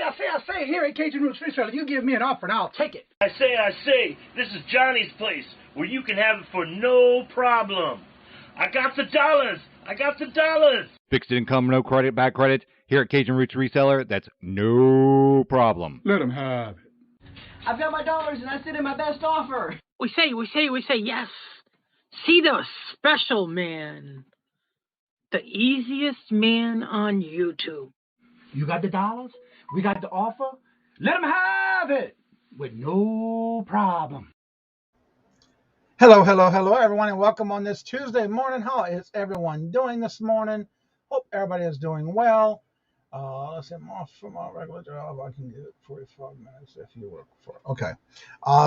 I say, here at Kajun Roots Reseller, you give me an offer and I'll take it. I say, this is Johnny's place, where you can have it for no problem. I got the dollars. Fixed income, no credit, bad credit. Here at Kajun Roots Reseller, that's no problem. Let him have it. I've got my dollars and I sent in my best offer. We say, yes. See the special man. The easiest man on YouTube. You got the dollars? We got the offer? Let him have it with no problem. Hello, everyone, and welcome on this Tuesday morning. How is everyone doing this morning? Hope everybody is doing well. Let's see, I'm off from our regular job. I can get 45 minutes if you work for it. Okay.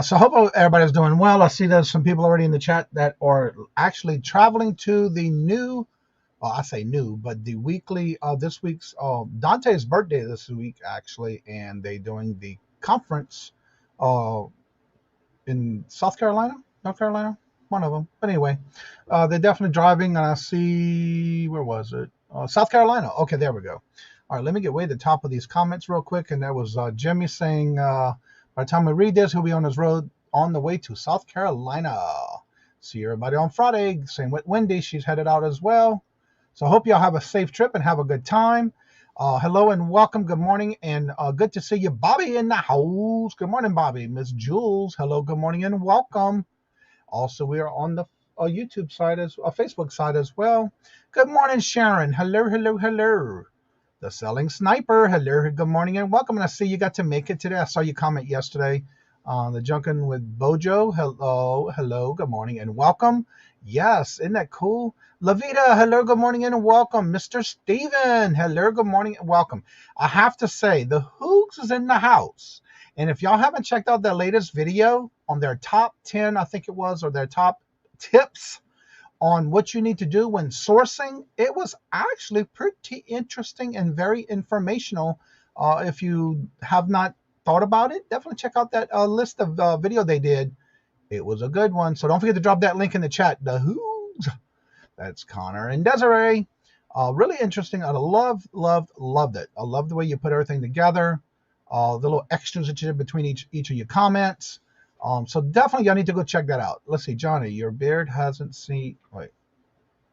So hope everybody's doing well. I see there's some people already in the chat that are actually traveling to the new, well, I say new, but the weekly, this week's, Dante's birthday this week, actually, and they doing the conference in South Carolina, North Carolina, one of them. But anyway, they're definitely driving, and I see, where was it? South Carolina. Okay, there we go. All right, let me get way to the top of these comments real quick. And there was Jimmy saying, by the time we read this, he'll be on his road on the way to South Carolina. See everybody on Friday. Same with Wendy. She's headed out as well. So I hope y'all have a safe trip and have a good time. Hello and welcome. Good morning. And good to see you, Bobby, in the house. Good morning, Bobby. Miss Jules. Hello, good morning, and welcome. Also, we are on the YouTube side, Facebook side as well. Good morning, Sharon. Hello. The Selling Sniper. Hello, good morning, and welcome. And I see you got to make it today. I saw your comment yesterday on the Junkin' with Bojo. Hello, good morning, and welcome. Yes, isn't that cool? Lavita, hello, good morning, and welcome. Mr. Steven, hello, good morning, and welcome. I have to say, the Hoogs is in the house. And if y'all haven't checked out their latest video on their top 10, I think it was, or their top tips on what you need to do when sourcing, it was actually pretty interesting and very informational. If you have not thought about it, definitely check out that list of video they did. It was a good one. So don't forget to drop that link in the chat. The Hoogs. That's Connor and Desiree. Really interesting. I loved it. I love the way you put everything together. The little extras that you did between each of your comments. So definitely y'all need to go check that out. Let's see, Johnny, your beard hasn't seen, wait,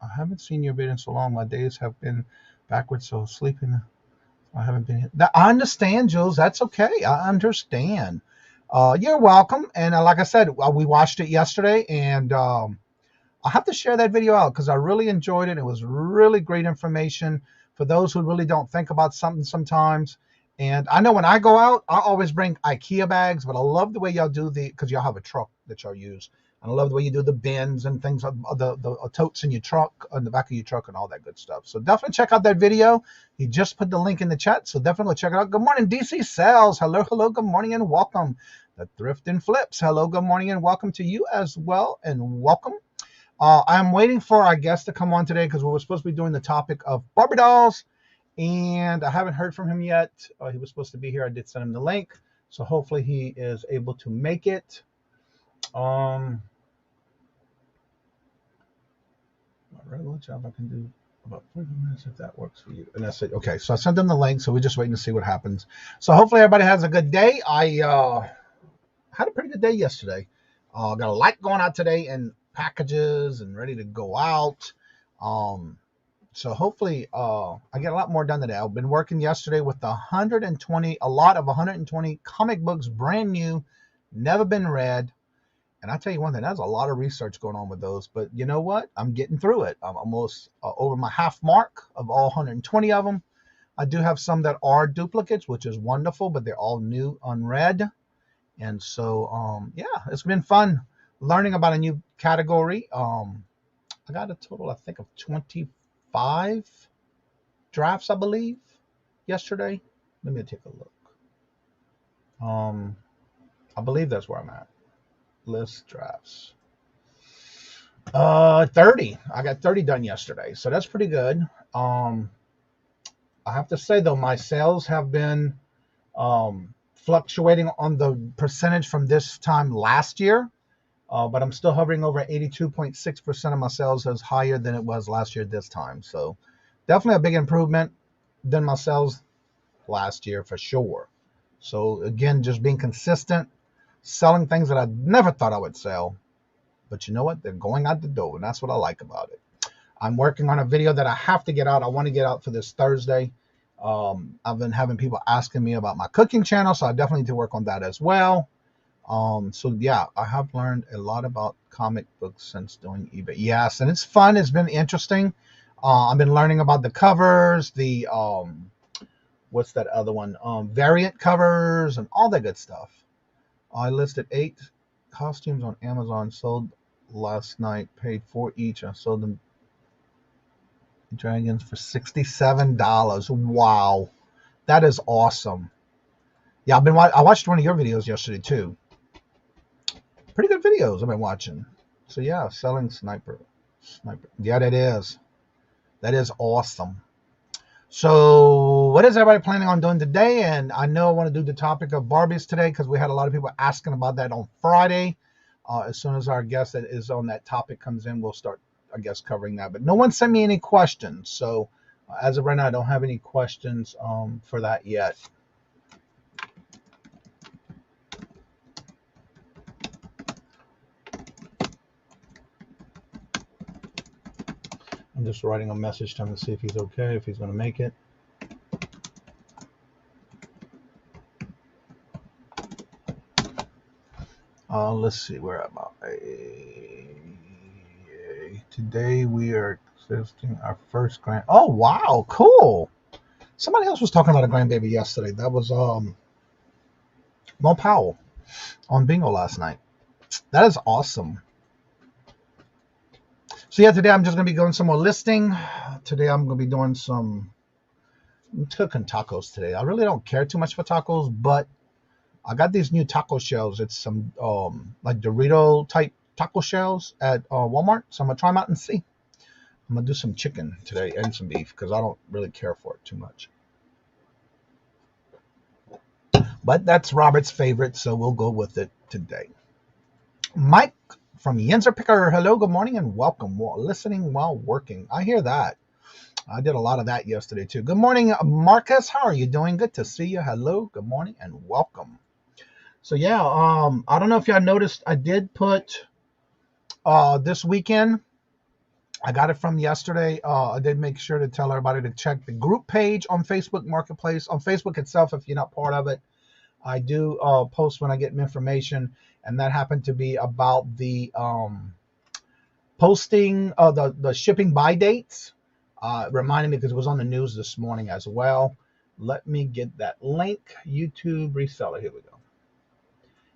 I haven't seen your beard in so long. My days have been backwards, so sleeping, I haven't been, I understand, Jules, that's okay. I understand. You're welcome. And like I said, we watched it yesterday, and I'll have to share that video out because I really enjoyed it. It was really great information for those who really don't think about something sometimes. And I know when I go out, I always bring IKEA bags, but I love the way y'all do because y'all have a truck that y'all use. And I love the way you do the bins and things, the totes in your truck, on the back of your truck and all that good stuff. So definitely check out that video. He just put the link in the chat, so definitely go check it out. Good morning, DC Sales. Hello, good morning, and welcome. The Thrift and Flips. Hello, good morning, and welcome to you as well, and welcome. I'm waiting for our guest to come on today because we were supposed to be doing the topic of Barbie dolls. And I haven't heard from him yet. He was supposed to be here. I did send him the link. So hopefully he is able to make it. My regular job, I can do about 40 minutes if that works for you. And that's it. Okay, so I sent him the link. So we're just waiting to see what happens. So hopefully everybody has a good day. I had a pretty good day yesterday. Got a lot going out today and packages and ready to go out. So hopefully I get a lot more done today. I've been working yesterday with a lot of 120 comic books, brand new, never been read. And I tell you one thing, there's a lot of research going on with those. But you know what? I'm getting through it. I'm almost over my half mark of all 120 of them. I do have some that are duplicates, which is wonderful, but they're all new, unread. And so, yeah, it's been fun learning about a new category. I got a total, I think, of 25 drafts, I believe, yesterday. Let me take a look. I believe that's where I'm at. List drafts. 30. I got 30 done yesterday, so that's pretty good. I have to say, though, my sales have been fluctuating on the percentage from this time last year. But I'm still hovering over 82.6% of my sales is higher than it was last year this time. So definitely a big improvement than my sales last year for sure. So again, just being consistent, selling things that I never thought I would sell. But you know what? They're going out the door, and that's what I like about it. I'm working on a video that I have to get out. I want to get out for this Thursday. I've been having people asking me about my cooking channel, so I definitely need to work on that as well. So yeah, I have learned a lot about comic books since doing eBay. Yes, and it's fun. It's been interesting. I've been learning about the covers, the what's that other one? Variant covers and all that good stuff. I listed 8 costumes on Amazon, sold last night, paid $4 each. I sold them dragons for $67. Wow, that is awesome. Yeah, I watched one of your videos yesterday too. Pretty good videos I've been watching. So yeah, selling sniper. Yeah, that is awesome. So what is everybody planning on doing today? And I know I want to do the topic of Barbies today because we had a lot of people asking about that on Friday. As soon as our guest that is on that topic comes in, we'll start, I guess, covering that. But no one sent me any questions. So as of right now, I don't have any questions for that yet. I'm just writing a message to him to see if he's okay, if he's going to make it. Let's see, where am I? Today we are assisting our first grand. Oh, wow, cool. Somebody else was talking about a grandbaby yesterday. That was Mo Powell on Bingo last night. That is awesome. So yeah, today I'm just going to be going some more listing. Today I'm going to be doing I'm cooking tacos today. I really don't care too much for tacos, but I got these new taco shells. It's some like Dorito type taco shells at Walmart. So I'm going to try them out and see. I'm going to do some chicken today and some beef because I don't really care for it too much. But that's Robert's favorite, so we'll go with it today. Mike from Yenzer Picker, hello, good morning, and welcome. Listening while working. I hear that. I did a lot of that yesterday, too. Good morning, Marcus. How are you doing? Good to see you. Hello, good morning, and welcome. So, yeah, I don't know if y'all noticed, I did put this weekend. I got it from yesterday. I did make sure to tell everybody to check the group page on Facebook Marketplace. On Facebook itself, if you're not part of it, I do post when I get information, and that happened to be about the posting of the shipping by dates. Reminding me because it was on the news this morning as well. Let me get that link. YouTube Reseller. Here we go.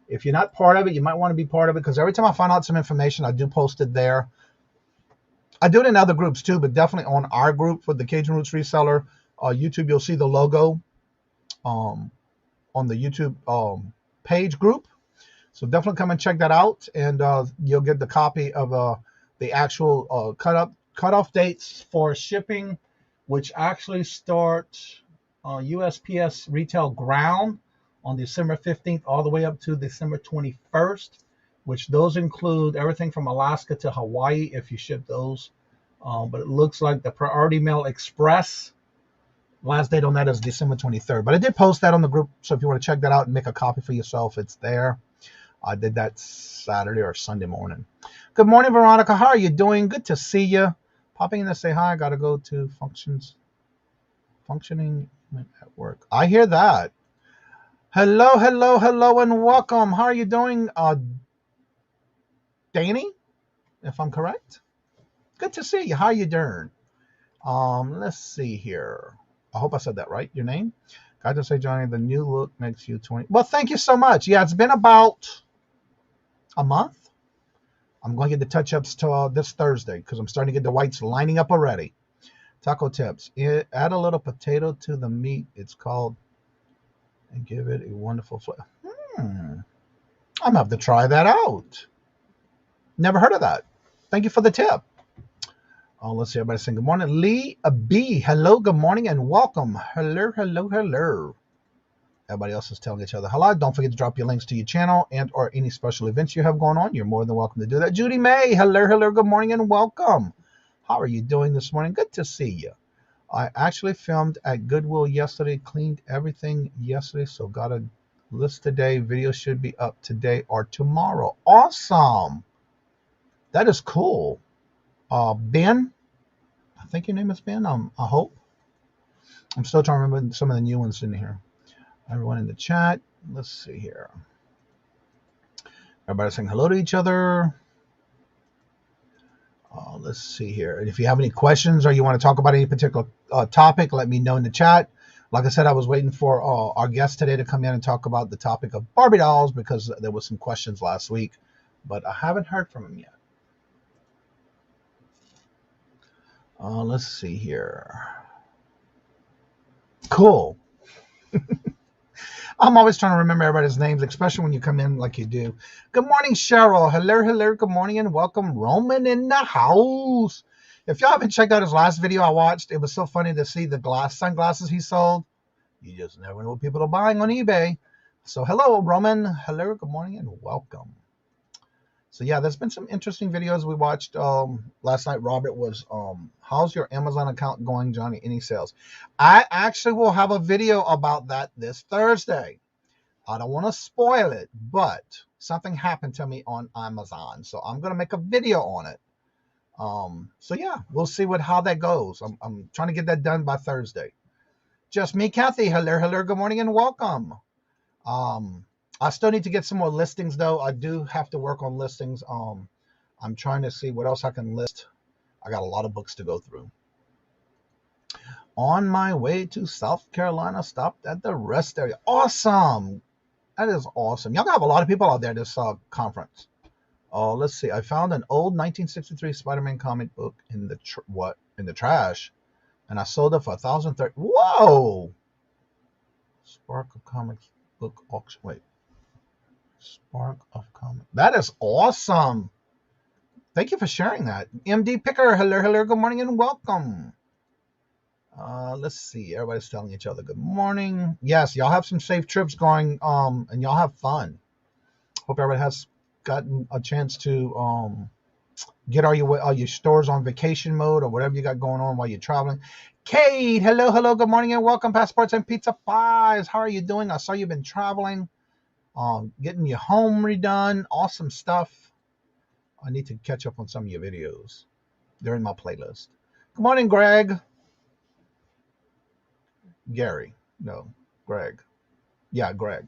If you're not part of it, you might want to be part of it because every time I find out some information, I do post it there. I do it in other groups too, but definitely on our group for the Cajun Roots Reseller YouTube, you'll see the logo on the YouTube page group. So definitely come and check that out, and you'll get the copy of the actual cutoff dates for shipping, which actually start USPS retail ground on December 15th all the way up to December 21st, which those include everything from Alaska to Hawaii if you ship those. But it looks like the Priority Mail Express, last date on that is December 23rd. But I did post that on the group, so if you want to check that out and make a copy for yourself, it's there. I did that Saturday or Sunday morning. Good morning, Veronica. How are you doing? Good to see you. Popping in to say hi. I got to go to functioning at work. I hear that. Hello, hello, hello, and welcome. How are you doing, Danny, if I'm correct? Good to see you. How are you doing? Let's see here. I hope I said that right, your name. Got to say, Johnny, the new look makes you 20. Well, thank you so much. Yeah, it's been about a month. I'm going to get the touch-ups to this Thursday because I'm starting to get the whites lining up already. Taco tips. Add a little potato to the meat. It's called, and give it a wonderful flavor. I'm going to have to try that out. Never heard of that. Thank you for the tip. Let's see, everybody saying good morning. Lee B, hello, good morning, and welcome. Hello, hello, hello. Everybody else is telling each other hello. Don't forget to drop your links to your channel and or any special events you have going on. You're more than welcome to do that. Judy May, hello, hello, good morning, and welcome. How are you doing this morning? Good to see you. I actually filmed at Goodwill yesterday, cleaned everything yesterday, so got a list today. Video should be up today or tomorrow. Awesome. That is cool. Ben, I think your name is Ben. I hope. I'm still trying to remember some of the new ones in here. Everyone in the chat. Let's see here. Everybody saying hello to each other. Let's see here. And if you have any questions or you want to talk about any particular topic, let me know in the chat. Like I said, I was waiting for our guest today to come in and talk about the topic of Barbie dolls because there was some questions last week, but I haven't heard from him yet. Let's see here. Cool. I'm always trying to remember everybody's names, especially when you come in like you do. Good morning, Cheryl. Hello. Good morning and welcome. Roman in the house. If y'all haven't checked out his last video I watched, it was so funny to see the sunglasses he sold. You just never know what people are buying on eBay. So hello, Roman. Hello, good morning and welcome. So yeah, there's been some interesting videos we watched last night. Robert was, how's your Amazon account going, Johnny? Any sales? I actually will have a video about that this Thursday. I don't want to spoil it, but something happened to me on Amazon. So I'm going to make a video on it. So yeah, we'll see how that goes. I'm trying to get that done by Thursday. Just me, Kathy. Hello, good morning and welcome. I still need to get some more listings though. I do have to work on listings. I'm trying to see what else I can list. I got a lot of books to go through. On my way to South Carolina, stopped at the rest area. Awesome. That is awesome. Y'all have a lot of people out there this conference. Let's see. I found an old 1963 Spider-Man comic book in the trash, and I sold it for $1,030. Whoa! Spark of Comics book auction. Wait. Spark of Comics. That is awesome. Thank you for sharing that. MD Picker. Hello. Good morning and welcome. Let's see. Everybody's telling each other good morning. Yes, y'all have some safe trips going. And y'all have fun. Hope everybody has gotten a chance to get all your stores on vacation mode or whatever you got going on while you're traveling. Kate, hello, good morning and welcome. Passports and pizza pies. How are you doing? I saw you've been traveling, getting your home redone. Awesome stuff. I need to catch up on some of your videos. They're in my playlist. Good morning, Greg. Gary. No, Greg. Yeah, Greg.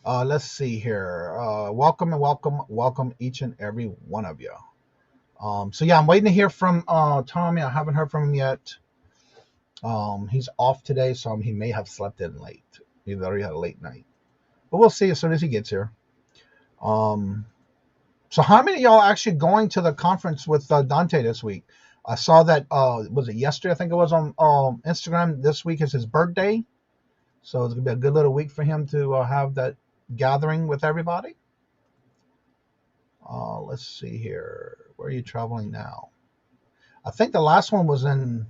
Let's see here. Welcome each and every one of you. So yeah, I'm waiting to hear from Tommy. I haven't heard from him yet. He's off today, so he may have slept in late. He already had a late night. But we'll see as soon as he gets here. So how many of y'all are actually going to the conference with Dante this week? I saw that, was it yesterday? I think it was on Instagram. This week is his birthday. So it's going to be a good little week for him to have that gathering with everybody. Let's see here. Where are you traveling now? I think the last one was in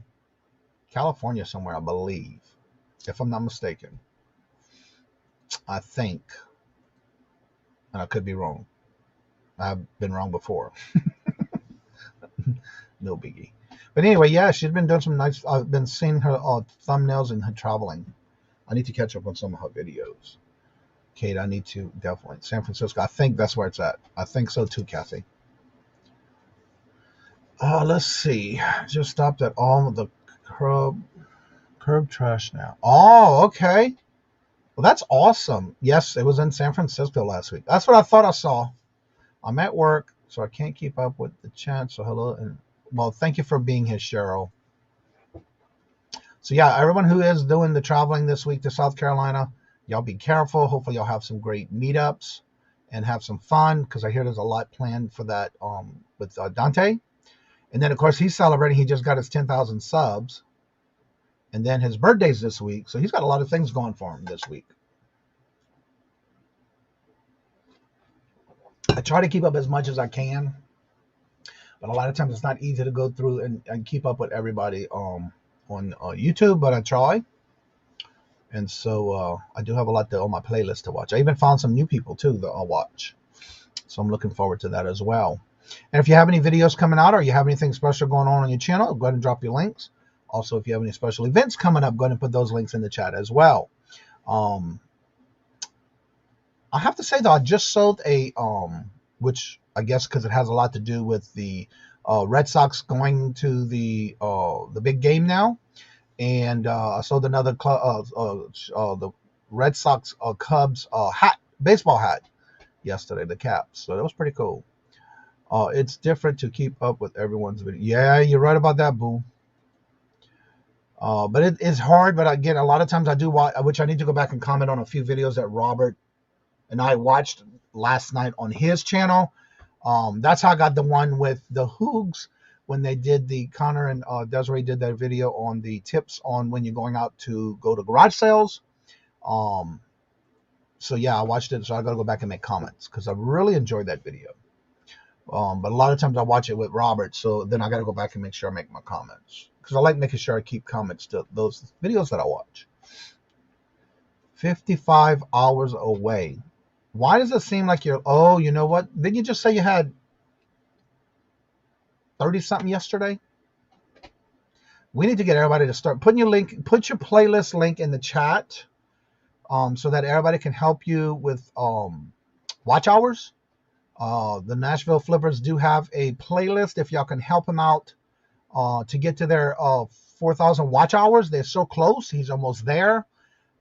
California somewhere, I believe, if I'm not mistaken. I think. And I could be wrong. I've been wrong before. No biggie. But anyway, yeah, she's been doing some nice. I've been seeing her thumbnails and her traveling. I need to catch up on some of her videos. Kate, I need to definitely. San Francisco, I think that's where it's at. I think so too, Kathy. Let's see. Just stopped at all of the curb trash now. Oh, okay. Well, that's awesome. Yes, it was in San Francisco last week. That's what I thought I saw. I'm at work, so I can't keep up with the chat. So hello and well, thank you for being here, Cheryl. So yeah, everyone who is doing the traveling this week to South Carolina, y'all be careful. Hopefully y'all have some great meetups and have some fun because I hear there's a lot planned for that with Dante. And then, of course, he's celebrating. He just got his 10,000 subs. And then his birthday's this week. So he's got a lot of things going for him this week. I try to keep up as much as I can. But a lot of times it's not easy to go through and keep up with everybody on YouTube. But I try. And so I do have a lot on my playlist to watch. I even found some new people, too, that I'll watch. So I'm looking forward to that as well. And if you have any videos coming out or you have anything special going on your channel, go ahead and drop your links. Also, if you have any special events coming up, go ahead and put those links in the chat as well. I have to say though, I just sold a which I guess because it has a lot to do with the Red Sox going to the big game now, and I sold another the Red Sox Cubs baseball hat yesterday, the caps. So that was pretty cool. It's different to keep up with everyone's video. Yeah, you're right about that, boo. But it is hard. But again, a lot of times I do watch, which I need to go back and comment on a few videos that Robert and I watched last night on his channel. That's how I got the one with the Hoogs when they did Connor and Desiree did that video on the tips on when you're going out to go to garage sales. So yeah, I watched it. So I got to go back and make comments because I really enjoyed that video. But a lot of times I watch it with Robert, so then I got to go back and make sure I make my comments because I like making sure I keep comments to those videos that I watch. 55 hours away. Why does it seem like you're, oh, you know what? Didn't you just say you had 30 something yesterday? We need to get everybody to start put your playlist link in the chat so that everybody can help you with watch hours. The Nashville Flippers do have a playlist if y'all can help him out to get to their 4,000 watch hours. They're so close. He's almost there.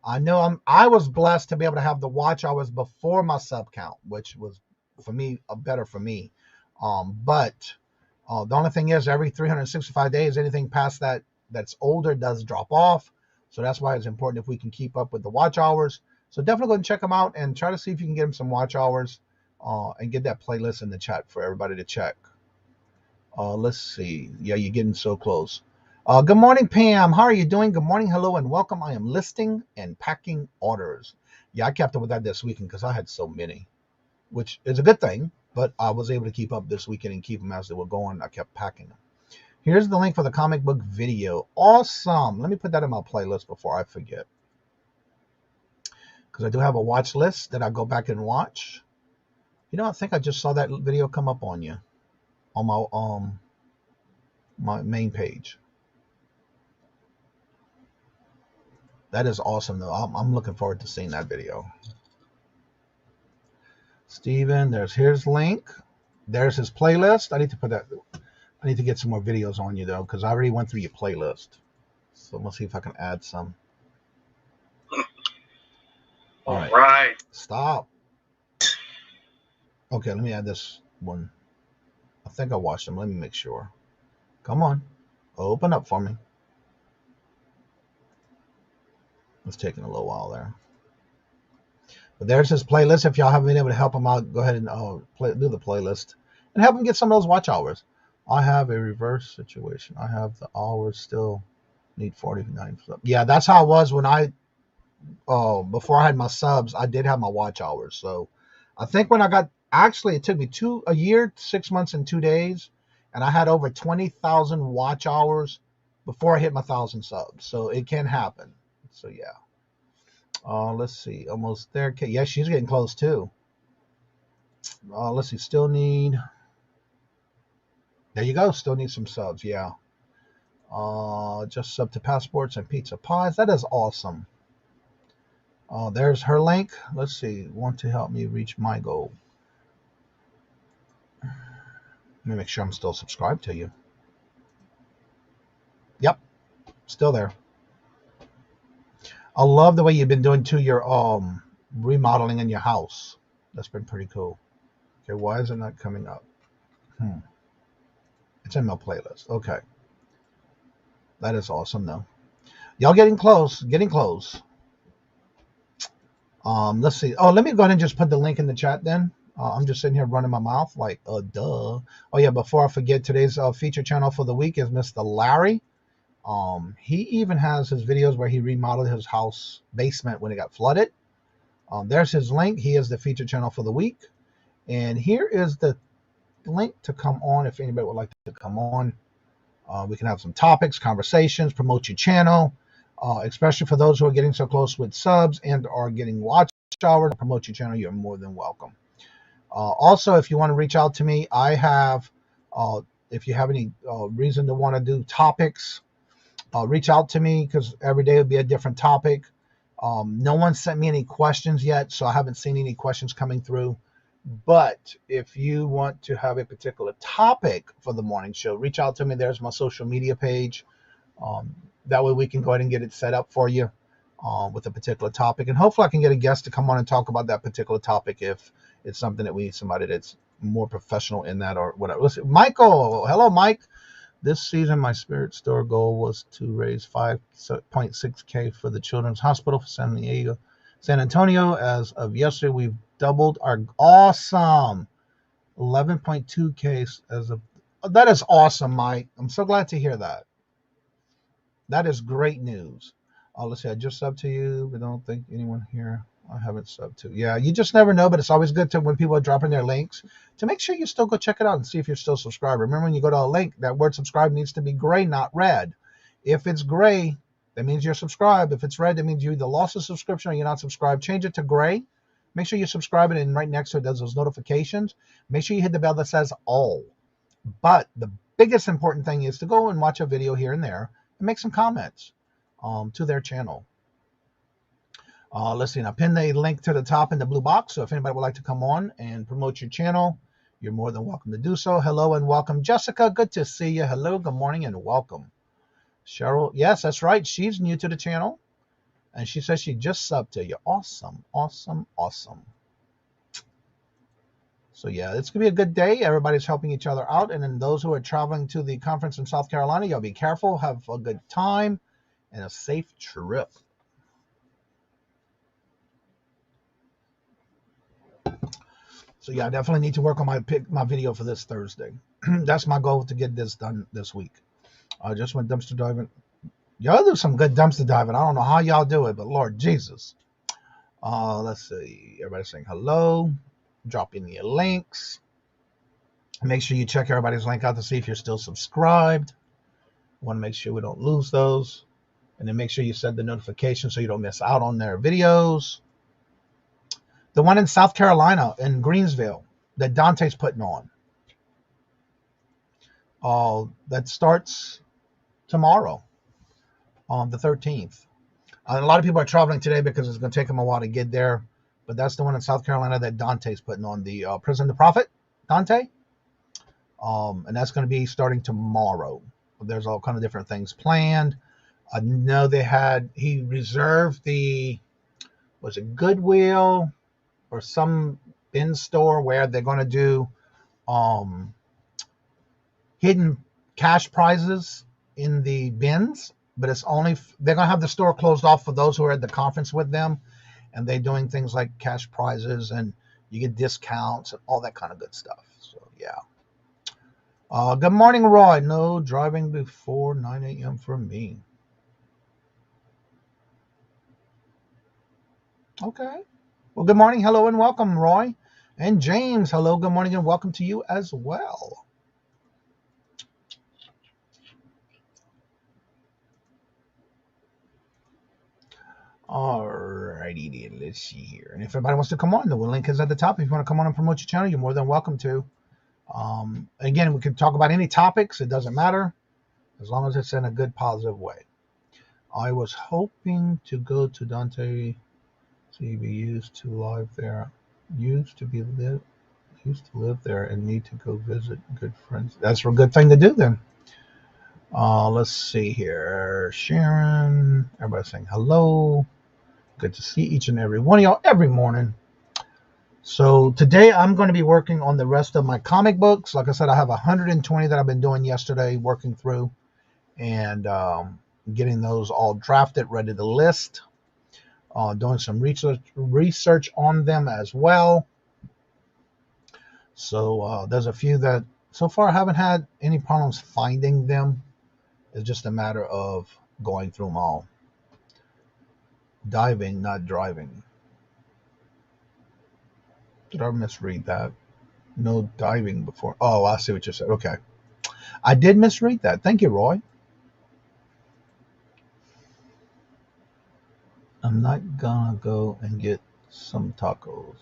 I know I was blessed to be able to have the watch hours before my sub count, which was for me better for me. But the only thing is every 365 days, anything past that's older does drop off. So that's why it's important if we can keep up with the watch hours. So definitely go and check them out and try to see if you can get them some watch hours and get that playlist in the chat for everybody to check. Let's see. Yeah, you're getting so close. Good morning, Pam. How are you doing? Good morning, hello, and welcome. I am listing and packing orders. Yeah, I kept up with that this weekend because I had so many, which is a good thing, but I was able to keep up this weekend and keep them as they were going. I kept packing them. Here's the link for the comic book video. Awesome. Let me put that in my playlist before I forget, because I do have a watch list that I go back and watch. You know, I think I just saw that video come up on you on my main page. That is awesome, though. I'm looking forward to seeing that video. Steven, there's his link. There's his playlist. I need to put that. I need to get some more videos on you, though, because I already went through your playlist. So let's see if I can add some. All right. Stop. Okay, let me add this one. I think I watched them. Let me make sure. Come on. Open up for me. It's taking a little while there. But there's his playlist. If y'all haven't been able to help him out, go ahead and do the playlist and help him get some of those watch hours. I have a reverse situation. I have the hours still need 49. Yeah, that's how it was when before I had my subs, I did have my watch hours. So I think when I got, actually it took me a year, 6 months and 2 days, and I had over 20,000 watch hours before I hit my 1,000 subs. So it can happen. So yeah. Let's see. Almost there. Yeah, she's getting close too. Let's see. Still need. There you go. Still need some subs. Yeah. Just sub to passports and pizza pies. That is awesome. There's her link. Let's see. Want to help me reach my goal. Let me make sure I'm still subscribed to you. Yep. Still there. I love the way you've been doing to your remodeling in your house. That's been pretty cool. Okay, why is it not coming up? It's in my playlist. Okay. That is awesome though. Y'all getting close. Getting close. Let's see. Oh, let me go ahead and just put the link in the chat then. I'm just sitting here running my mouth like duh. Oh yeah, before I forget, today's feature channel for the week is Mr. Larry. He even has his videos where he remodeled his house basement when it got flooded. There's his link. He is the feature channel for the week. And here is the link to come on if anybody would like to come on. We can have some topics, conversations, promote your channel, especially for those who are getting so close with subs and are getting watch hours. Promote your channel. You're more than welcome. Also, if you want to reach out to me, I have, if you have any reason to want to do topics, reach out to me because every day will be a different topic. No one sent me any questions yet, so I haven't seen any questions coming through. But if you want to have a particular topic for the morning show, reach out to me. There's my social media page. That way we can go ahead and get it set up for you with a particular topic. And hopefully I can get a guest to come on and talk about that particular topic if it's something that we need somebody that's more professional in that or whatever. Listen, Michael, hello, Mike. This season, my spirit store goal was to raise 5.6K for the Children's Hospital for San Antonio. As of yesterday, we've doubled our awesome 11.2K as of. That is awesome, Mike. I'm so glad to hear that. That is great news. Let's see, I just subbed to you, but don't think anyone here I haven't subbed to. Yeah, you just never know, but it's always good to, when people are dropping their links, to make sure you still go check it out and see if you're still subscribed. Remember, when you go to a link, that word subscribe needs to be gray, not red. If it's gray, that means you're subscribed. If it's red, that means you either lost a subscription or you're not subscribed. Change it to gray. Make sure you subscribe it, and right next to it does those notifications. Make sure you hit the bell that says all. But the biggest important thing is to go and watch a video here and there and make some comments to their channel. Let's see, I pinned a link to the top in the blue box, so if anybody would like to come on and promote your channel, you're more than welcome to do so. Hello and welcome, Jessica. Good to see you. Hello, good morning, and welcome. Cheryl, yes, that's right. She's new to the channel, and she says she just subbed to you. Awesome, awesome, awesome. So, yeah, it's going to be a good day. Everybody's helping each other out, and then those who are traveling to the conference in South Carolina, y'all be careful. Have a good time and a safe trip. So yeah, I definitely need to work on my video for this Thursday. That's my goal, to get this done this week. I just went dumpster diving. Y'all do some good dumpster diving. I don't know how y'all do it, but Lord Jesus. Let's see. Everybody's saying hello. Drop in your links. Make sure you check everybody's link out to see if you're still subscribed. Want to make sure we don't lose those. And then make sure you set the notification so you don't miss out on their videos. The one in South Carolina, in Greensville, that Dante's putting on. That starts tomorrow, on the 13th. A lot of people are traveling today because it's going to take them a while to get there. But that's the one in South Carolina that Dante's putting on, the Prison to Profit, Dante. And that's going to be starting tomorrow. There's all kind of different things planned. I know he reserved was it Goodwill or some bin store where they're going to do hidden cash prizes in the bins, but it's only, they're going to have the store closed off for those who are at the conference with them, and they're doing things like cash prizes, and you get discounts and all that kind of good stuff. So yeah. Good morning, Roy. No driving before 9 a.m. for me. Okay. Well, good morning, hello, and welcome, Roy. And James, hello, good morning, and welcome to you as well. Alrighty, then, let's see here. And if everybody wants to come on, the link is at the top. If you want to come on and promote your channel, you're more than welcome to. Again, we can talk about any topics. It doesn't matter, as long as it's in a good, positive way. I was hoping to go to Dante. CB used to live there. Used to live there and need to go visit good friends. That's a good thing to do then. Let's see here. Sharon. Everybody's saying hello. Good to see each and every one of y'all every morning. So today I'm going to be working on the rest of my comic books. Like I said, I have 120 that I've been doing yesterday, working through and getting those all drafted, ready to list. Doing some research on them as well. So there's a few that so far I haven't had any problems finding them. It's just a matter of going through them all. Diving, not driving. Did I misread that? No diving before. Oh, I see what you said. Okay. I did misread that. Thank you, Roy. I'm not gonna go and get some tacos.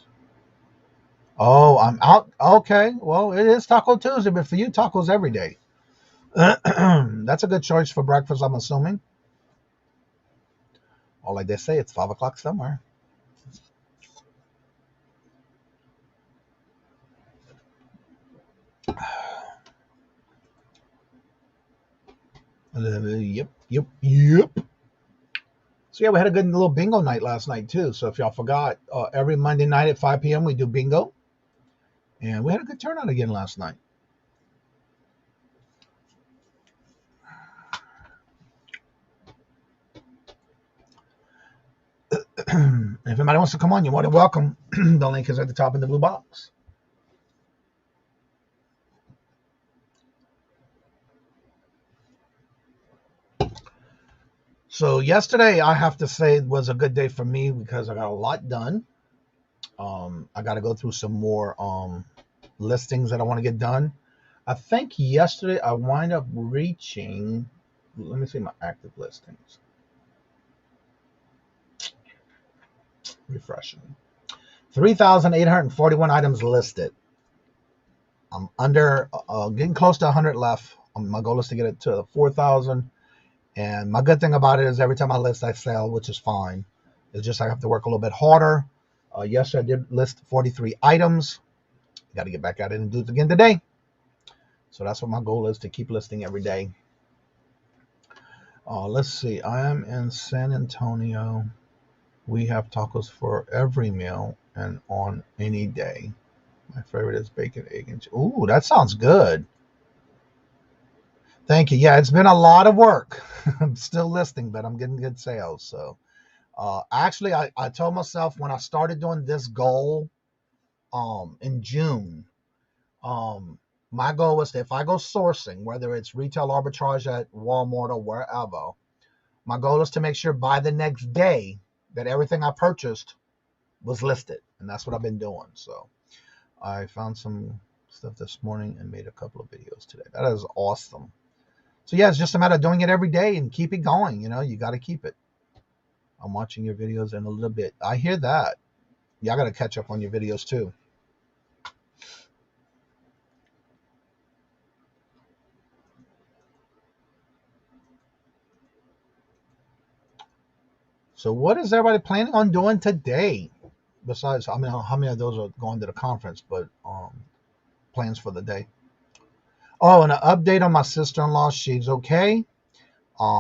Oh, I'm out. Okay. Well, it is Taco Tuesday, but for you, tacos every day. That's a good choice for breakfast, I'm assuming. Or like they say, it's 5 o'clock somewhere. Yep. So yeah, we had a good little bingo night last night too. So if y'all forgot, every Monday night at 5 p.m. we do bingo. And we had a good turnout again last night. If anybody wants to come on, you're more than welcome. The link is at the top in the blue box. So yesterday, I have to say, was a good day for me because I got a lot done. I got to go through some more listings that I want to get done. I think yesterday I wind up reaching, let me see my active listings. Refreshing. 3,841 items listed. I'm under, getting close to 100 left. My goal is to get it to 4,000. And my good thing about it is every time I list, I sell, which is fine. It's just I have to work a little bit harder. Yesterday I did list 43 items. Got to get back at it and do it again today. So that's what my goal is, to keep listing every day. Let's see. I am in San Antonio. We have tacos for every meal and on any day. My favorite is bacon, egg, and cheese. Ooh, that sounds good. Thank you. Yeah, it's been a lot of work. I'm still listing, but I'm getting good sales. So actually, I told myself when I started doing this goal in June, my goal was that if I go sourcing, whether it's retail arbitrage at Walmart or wherever, my goal is to make sure by the next day that everything I purchased was listed. And that's what I've been doing. So I found some stuff this morning and made a couple of videos today. That is awesome. So yeah, it's just a matter of doing it every day and keep it going. You know, you got to keep it. I'm watching your videos in a little bit. I hear that. Y'all got to catch up on your videos too. So what is everybody planning on doing today? Besides, I mean, how many of those are going to the conference, but plans for the day. Oh, and an update on my sister-in-law. She's okay.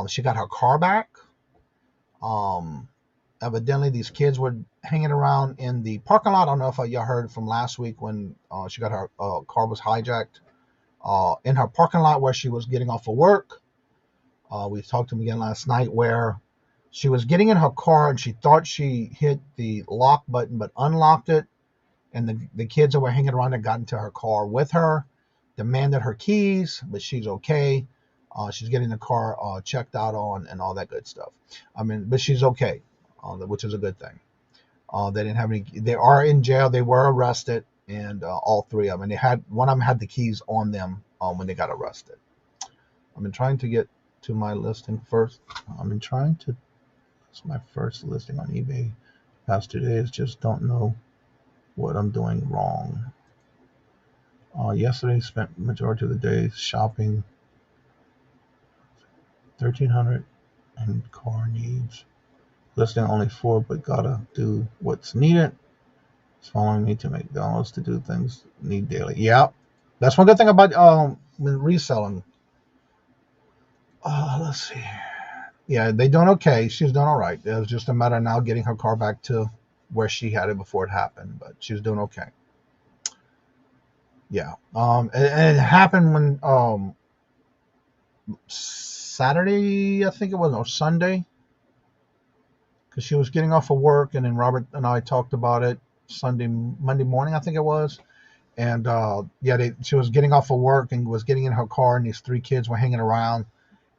She got her car back. Evidently, these kids were hanging around in the parking lot. I don't know if y'all heard from last week when she got her car was hijacked in her parking lot where she was getting off of work. We talked to them again last night where she was getting in her car and she thought she hit the lock button but unlocked it. And the kids that were hanging around that got into her car with her, demanded her keys, but she's okay. She's getting the car checked out on and all that good stuff. I mean, but she's okay, which is a good thing. They didn't have any. They are in jail. They were arrested, and all three of them. And they had one of them had the keys on them when they got arrested. I've been trying to get to my listing first. It's my first listing on eBay. Past 2 days, just don't know what I'm doing wrong. Yesterday spent majority of the day shopping. 1,300 and car needs. Listing only 4, but gotta do what's needed. It's following me to make downloads to do things need daily. Yeah, that's one good thing about reselling. Let's see. Yeah, they doing okay. She's doing all right. It was just a matter of now getting her car back to where she had it before it happened, but she's doing okay. Yeah. And it happened when Saturday, I think it was, or Sunday, because she was getting off of work, and then Robert and I talked about it Monday morning, I think it was. And she was getting off of work and was getting in her car, and these 3 kids were hanging around,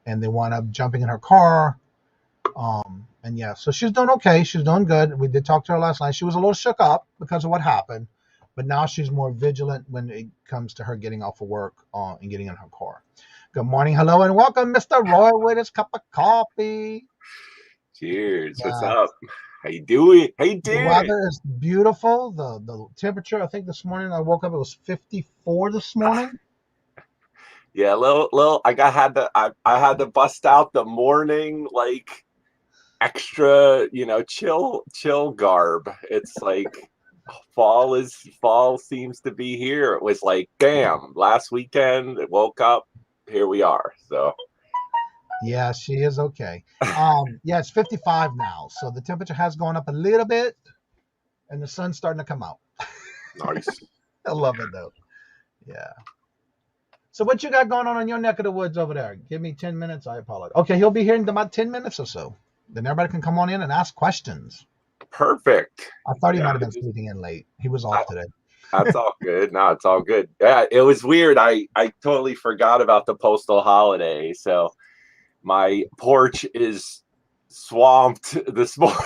and they wound up jumping in her car. And yeah, so she's doing okay. She's doing good. We did talk to her last night. She was a little shook up because of what happened, but now she's more vigilant when it comes to her getting off of work and getting in her car. Good morning, hello, and welcome, Mr. Roy, with his cup of coffee. Cheers. What's up? How you doing? The weather is beautiful. The temperature, I think this morning I woke up, it was 54 this morning. Yeah, little. I had to bust out the morning like extra, chill garb. It's like fall seems to be here. It was like, bam, last weekend, I woke up, here we are. So Yeah, she is okay. Yeah, it's 55 now, so the temperature has gone up a little bit, and the sun's starting to come out. nice. I love it though. Yeah. So what you got going on in your neck of the woods over there? Give me 10 minutes. I apologize. Okay, he'll be here in about 10 minutes or so. Then everybody can come on in and ask questions. Perfect. I thought he Yeah, might have been sleeping in late. He was off today. That's all good. No, it's all good. Yeah, it was weird. I totally forgot about the postal holiday. So my porch is swamped this morning.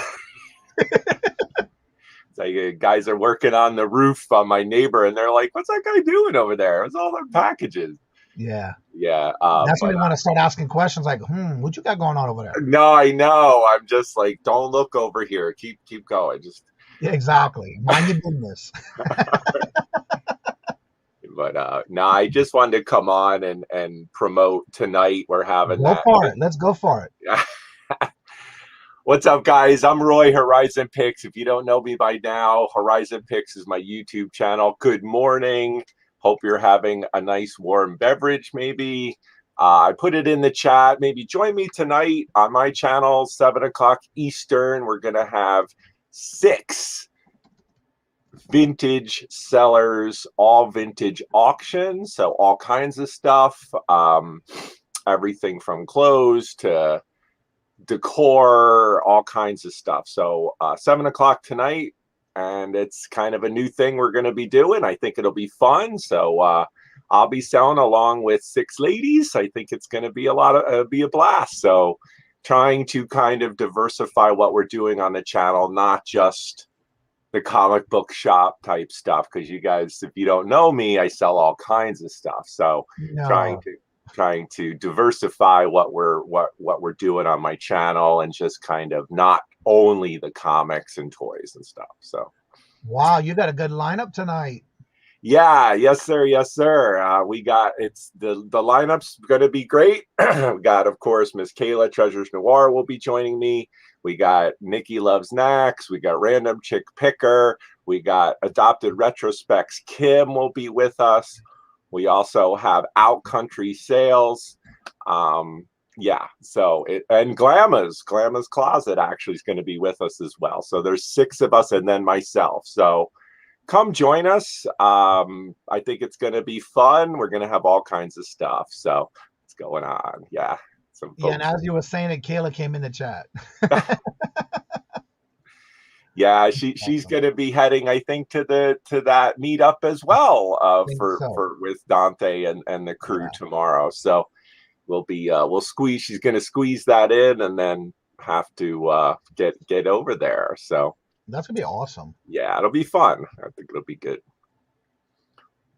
It's like guys are working on the roof on my neighbor, and they're like, "What's that guy doing over there? What's all their packages?" Yeah. Yeah. That's when they want to start asking questions like, what you got going on over there? No, I know. I'm just like, don't look over here. Keep going. Just Yeah, exactly. Mind your business. But no, I just wanted to come on and promote tonight. We're having Go for it. Let's go for it. What's up, guys? I'm Roy, Horizon Picks. If you don't know me by now, Horizon Picks is my YouTube channel. Good morning. Hope you're having a nice warm beverage, maybe. I put it in the chat. Maybe join me tonight on my channel, 7 o'clock Eastern. We're going to have 6 vintage sellers, all vintage auctions. So all kinds of stuff, everything from clothes to decor, all kinds of stuff. So 7 o'clock tonight, and it's kind of a new thing we're going to be doing. I think it'll be fun. So I'll be selling along with 6 ladies. I think it's going to be be a blast. So trying to kind of diversify what we're doing on the channel, not just the comic book shop type stuff, because you guys, if you don't know me, I sell all kinds of stuff. So trying to diversify what we're doing on my channel, and just kind of not only the comics and toys and stuff. So wow, you got a good lineup tonight. Yeah, yes sir, yes sir. We got the lineup's going to be great. We got, of course, Miss Kayla Treasures Noir will be joining me. We got Nikki Loves Knacks. We got Random Chick Picker. We got Adopted Retrospects Kim will be with us. We also have Out Country Sales. Yeah, so and Glamma's Closet actually is going to be with us as well. So there's 6 of us, and then myself. So come join us. I think it's going to be fun. We're going to have all kinds of stuff. So what's going on? Yeah. Yeah, and as you were saying it, Kayla came in the chat. Yeah, she's going to be heading, I think, to that meetup as well, with Dante and the crew tomorrow. So we'll squeeze. She's going to squeeze that in, and then have to get over there. So that's gonna be awesome. Yeah, it'll be fun. I think it'll be good.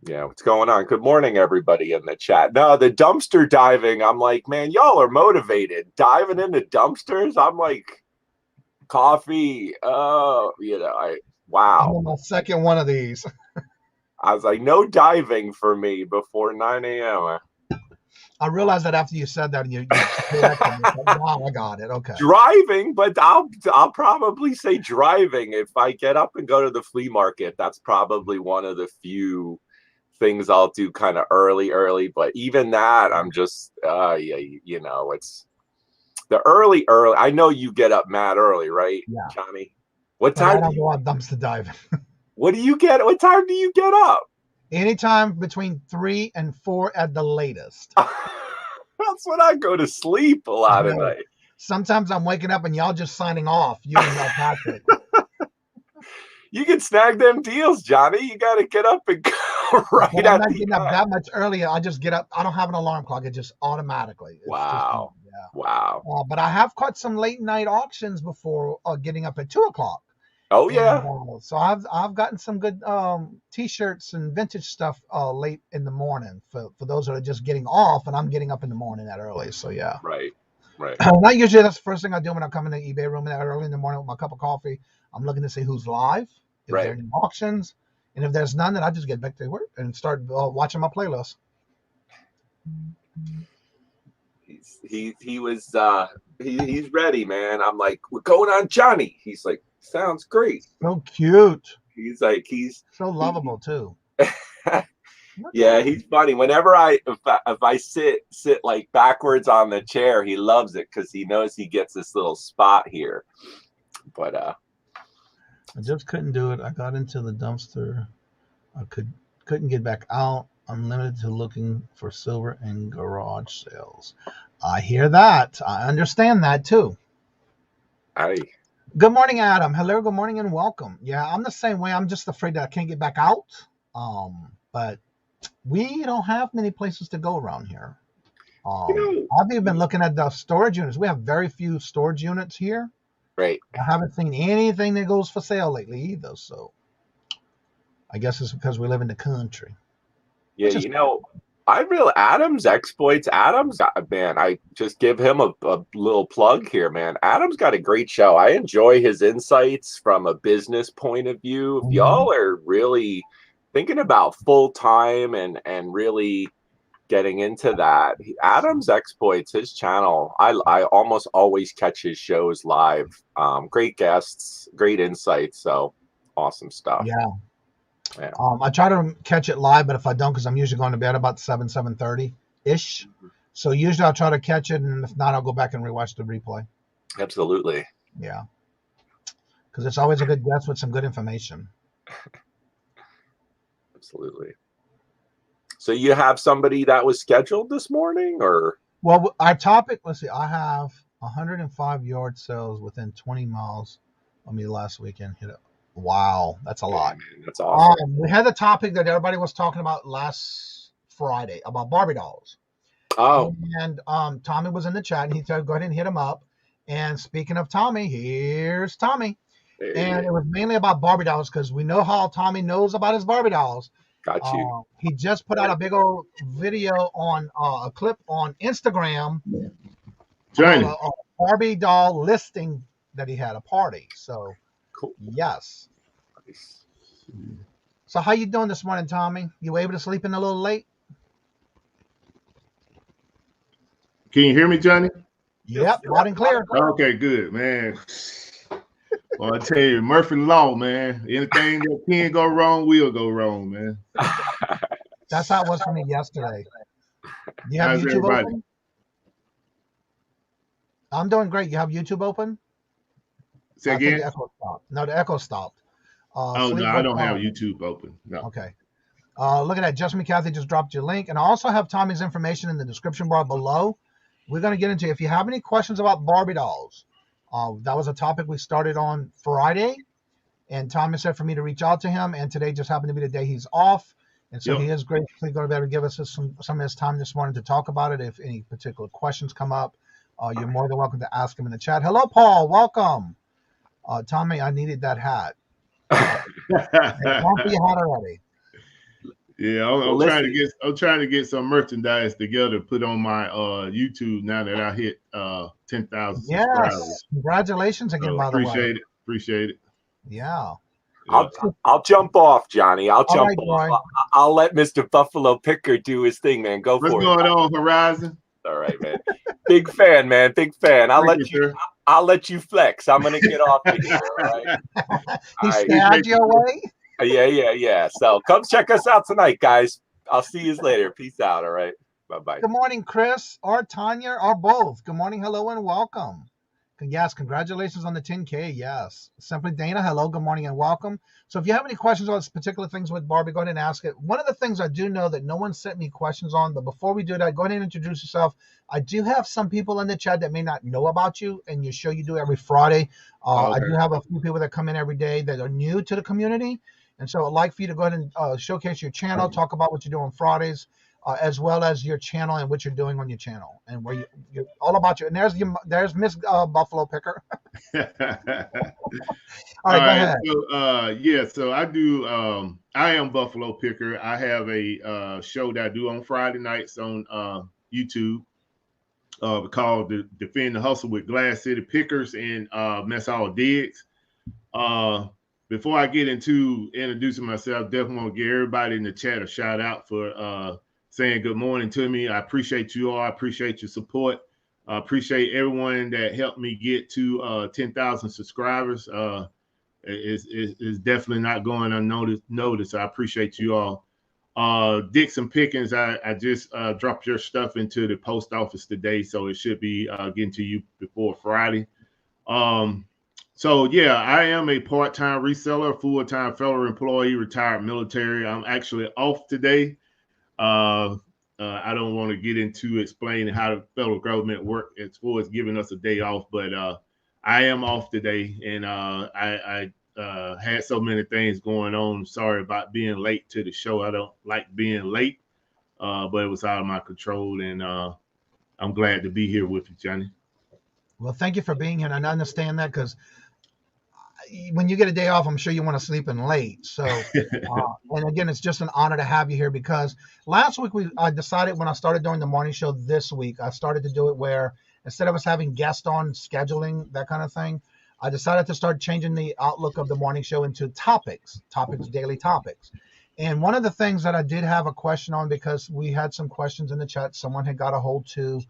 Yeah, what's going on? Good morning, everybody in the chat. No, the dumpster diving, I'm like, man, y'all are motivated. Diving into dumpsters, I'm like, coffee. Wow. I'm on my second one of these. I was like, no diving for me before 9 a.m. I realized that after you said that, and you wow, I got it. Okay. Driving, but I'll probably say driving. If I get up and go to the flea market, that's probably one of the few things I'll do kind of early. But even that, I'm just it's the early. I know you get up mad early, right, Johnny? What time? I don't go out dumpster diving. What do you get? What time do you get up? Anytime between 3 and 4 at the latest. That's when I go to sleep a lot of night. Sometimes I'm waking up and y'all just signing off. You and Patrick. You can snag them deals, Johnny. You got to get up and go right. I'm not getting up that much earlier. I just get up. I don't have an alarm clock. It just automatically. Wow. Wow. But I have caught some late night auctions before getting up at 2 o'clock. Oh yeah. So I've gotten some good t-shirts and vintage stuff late in the morning for those that are just getting off, and I'm getting up in the morning that early. So yeah. Right. Not usually that's the first thing I do when I come in the eBay room that early in the morning with my cup of coffee. I'm looking to see who's live, if there are any auctions, and if there's none, then I just get back to work and start watching my playlist. He's ready, man. I'm like, we're going on Johnny. He's like, sounds great. So cute. He's like, he's so lovable too. Yeah, he's funny. Whenever if I sit like backwards on the chair, he loves it because he knows he gets this little spot here. But I just couldn't do it. I got into the dumpster. I couldn't get back out. I'm limited to looking for silver and garage sales. I hear that. I understand that too. Good morning, Adam. Hello, good morning and welcome. Yeah, I'm the same way. I'm just afraid that I can't get back out. But we don't have many places to go around here. I've even been looking at the storage units. We have very few storage units here. Right. I haven't seen anything that goes for sale lately either. So I guess it's because we live in the country. Yeah, Adam's exploits. Man, I just give him a little plug here, man. Adam's got a great show. I enjoy his insights from a business point of view. If y'all are really thinking about full time and really getting into that, Adam's exploits, his channel, I almost always catch his shows live. Great guests, great insights. So awesome stuff. Yeah. I try to catch it live, but if I don't, because I'm usually going to bed about 7:30 ish. So usually I'll try to catch it, and if not, I'll go back and rewatch the replay. Absolutely. Yeah. Because it's always a good guest with some good information. Absolutely. So you have somebody that was scheduled this morning, or? Well, our topic, let's see, I have 105 yard sales within 20 miles of me last weekend. Hit it. Wow, that's a lot. Man, that's awesome. We had the topic that everybody was talking about last Friday about Barbie dolls. Oh. And Tommy was in the chat, and he said, go ahead and hit him up. And speaking of Tommy, here's Tommy. And it was mainly about Barbie dolls because we know how Tommy knows about his Barbie dolls. Got you. He just put out a big old video on a clip on Instagram. Johnny. A Barbie doll listing that he had a party. So, cool. Yes. Nice. So how you doing this morning, Tommy? You able to sleep in a little late? Can you hear me, Johnny? Yep, loud and clear. Okay, good, man. Well, I tell you, Murphy Law, man. Anything that can go wrong will go wrong, man. That's how it was for me yesterday. You have How's YouTube everybody? open? I'm doing great. You have YouTube open? Say again? The echo stopped. No, the echo stopped. No, I don't have YouTube open. No. Okay. Look at that. Just McCarthy just dropped your link. And I also have Tommy's information in the description bar below. We're going to get into it. If you have any questions about Barbie dolls, that was a topic we started on Friday. And Tommy said for me to reach out to him. And today just happened to be the day he's off. And so he is graciously going to be able to give us some of his time this morning to talk about it. If any particular questions come up, you're more than welcome to ask him in the chat. Hello, Paul. Welcome. Tommy, I needed that hat. Don't be hot already. Yeah, I'm trying to get some merchandise together, put on my YouTube now that I hit 10,000 subscribers. Congratulations again, by the way. Appreciate it. Yeah. I'll jump off, Johnny. I'll jump off. I'll let Mr. Buffalo Picker do his thing, man. Go for it. What's going on, Horizon? All right, man. Big fan, man. Big fan. I'll let you flex. I'm gonna get off of here. All right. He stabbed you away. Yeah. So come check us out tonight, guys. I'll see you later. Peace out. All right. Bye-bye. Good morning, Chris or Tanya or both. Good morning, hello, and welcome. Yes, congratulations on the 10K. Yes. Simply Dana, hello, good morning, and welcome. So if you have any questions on particular things with Barbie, go ahead and ask it. One of the things I do know that no one sent me questions on, but before we do that, go ahead and introduce yourself. I do have some people in the chat that may not know about you and your show you do every Friday. Okay. I do have a few people that come in every day that are new to the community. And so I'd like for you to go ahead and showcase your channel, talk about what you do on Fridays, as well as your channel and what you're doing on your channel and where you're all about you. And there's Miss Buffalo Picker. All right, go ahead. So I do. I am Buffalo Picker. I have a show that I do on Friday nights on YouTube called Defend the Hustle with Glass City Pickers and Mess Hall Digs. Before I get into introducing myself, definitely want to give everybody in the chat a shout out for saying good morning to me. I appreciate you all. I appreciate your support. I appreciate everyone that helped me get to 10,000 subscribers. It's definitely not going unnoticed. I appreciate you all. Dixon Pickens, I just dropped your stuff into the post office today, so it should be getting to you before Friday. So yeah, I am a part-time reseller, full-time federal employee, retired military. I'm actually off today. I don't want to get into explaining how the federal government work as far as giving us a day off, but I am off today, and I had so many things going on. Sorry about being late to the show. I don't like being late, but it was out of my control, and I'm glad to be here with you, Johnny. Well, thank you for being here, and I understand that because when you get a day off, I'm sure you want to sleep in late. So, and again, it's just an honor to have you here because last week I decided when I started doing the morning show this week, I started to do it where instead of us having guests on, scheduling, that kind of thing, I decided to start changing the outlook of the morning show into topics, daily topics. And one of the things that I did have a question on, because we had some questions in the chat, someone had got a hold to,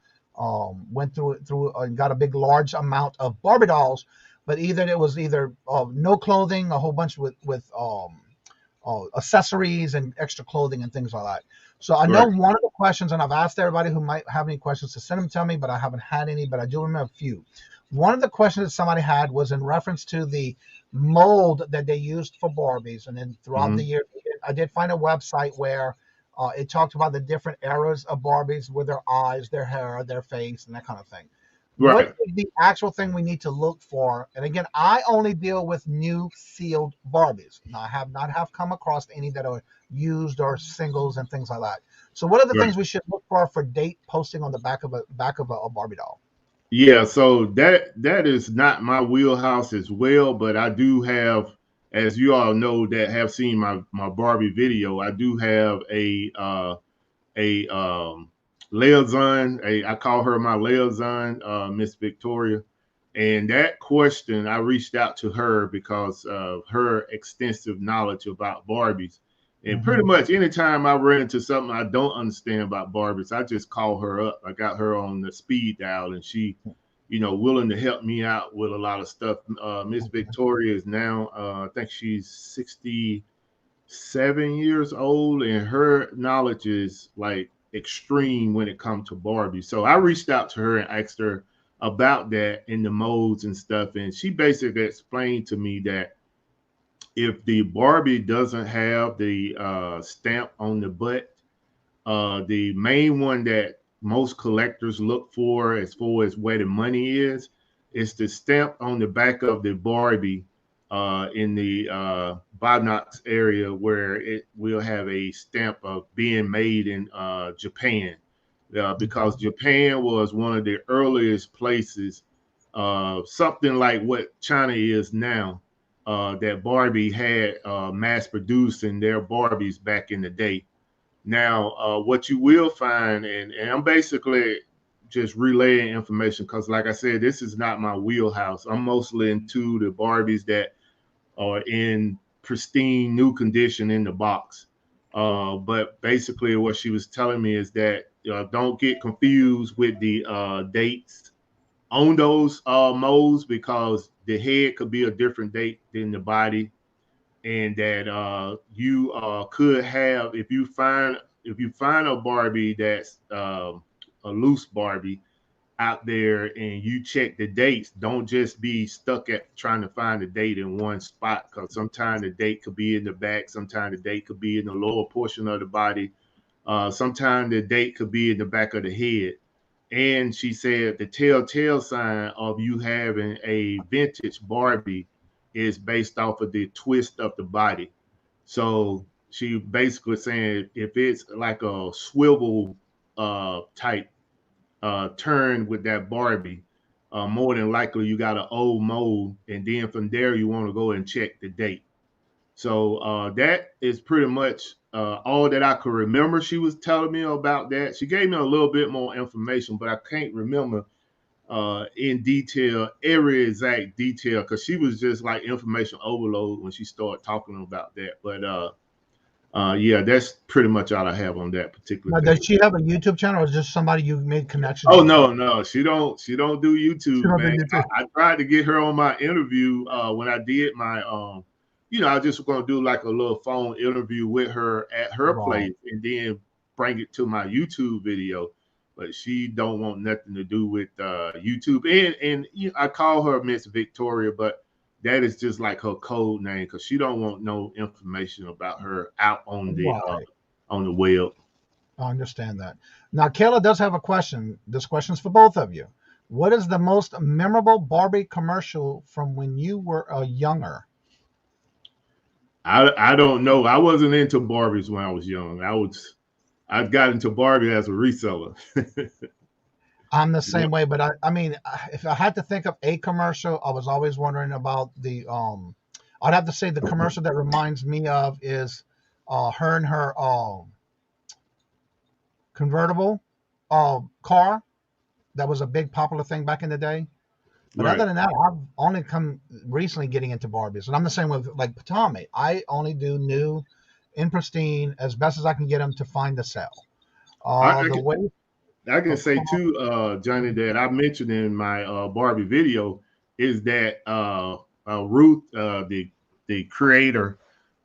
went through and got a big, large amount of Barbie dolls, but it was no clothing, a whole bunch with accessories and extra clothing and things like that. So I know one of the questions, and I've asked everybody who might have any questions to send them to me, but I haven't had any, but I do remember a few. One of the questions that somebody had was in reference to the mold that they used for Barbies. And then throughout the year, I did find a website where it talked about the different eras of Barbies with their eyes, their hair, their face, and that kind of thing. Right. What is the actual thing we need to look for? And again, I only deal with new sealed Barbies. Now, I have not come across any that are used or singles and things like that. So what are the things we should look for date posting on the back of a Barbie doll? Yeah, so that is not my wheelhouse as well, but I do have, as you all know that have seen my Barbie video, I do have a liaison. I call her my liaison, Miss Victoria. And that question, I reached out to her because of her extensive knowledge about Barbies. And pretty much anytime I run into something I don't understand about Barbies, I just call her up. I got her on the speed dial, and she, willing to help me out with a lot of stuff. Miss Victoria is now, I think she's 67 years old, and her knowledge is like extreme when it comes to Barbie. So I reached out to her and asked her about that in the molds and stuff, and she basically explained to me that if the Barbie doesn't have the stamp on the butt, the main one that most collectors look for as far as where the money is the stamp on the back of the Barbie in the Binox area, where it will have a stamp of being made in Japan, because Japan was one of the earliest places, something like what China is now, that Barbie had mass producing their Barbies back in the day. Now, what you will find, and I'm basically just relaying information because, like I said, this is not my wheelhouse. I'm mostly into the Barbies that are in pristine new condition in the box. But basically what she was telling me is that don't get confused with the dates on those molds, because the head could be a different date than the body, and that you could have, if you find a Barbie that's a loose Barbie out there and you check the dates, don't just be stuck at trying to find the date in one spot, because sometimes the date could be in the back, sometimes the date could be in the lower portion of the body, sometimes the date could be in the back of the head. And she said the telltale sign of you having a vintage Barbie is based off of the twist of the body. So she basically saying if it's like a swivel type turn with that Barbie, more than likely you got an old mold, and then from there you want to go and check the date. So that is pretty much all that I could remember. She was telling me about that. She gave me a little bit more information, but I can't remember in detail, every exact detail, because she was just like information overload when she started talking about that. But Yeah, that's pretty much all I have on that particular Now, thing. does she have a YouTube channel, or is just somebody you made connections Oh with? no, she don't do She YouTube, don't do man. YouTube. I tried to get her on my interview when I did my I just gonna do like a little phone interview with her at her Right. place and then bring it to my YouTube video. But she don't want nothing to do with YouTube. And I call her Miss Victoria, but that is just like her code name because she don't want no information about her out on Right. the web. I understand that. Now, Kayla does have a question. This question's for both of you. What is the most memorable Barbie commercial from when you were younger? I don't know. I wasn't into Barbies when I was young. I got into Barbie as a reseller. I'm the same way, but I mean, if I had to think of a commercial, I was always wondering about the I'd have to say the commercial that reminds me of is her and her convertible car. That was a big popular thing back in the day. But Right. other than that, I've only come recently getting into Barbies, and I'm the same with like Patami. I only do new, in pristine, as best as I can get them to find the sale. I The way can say too, Johnny, that I mentioned in my Barbie video is that Ruth, the creator,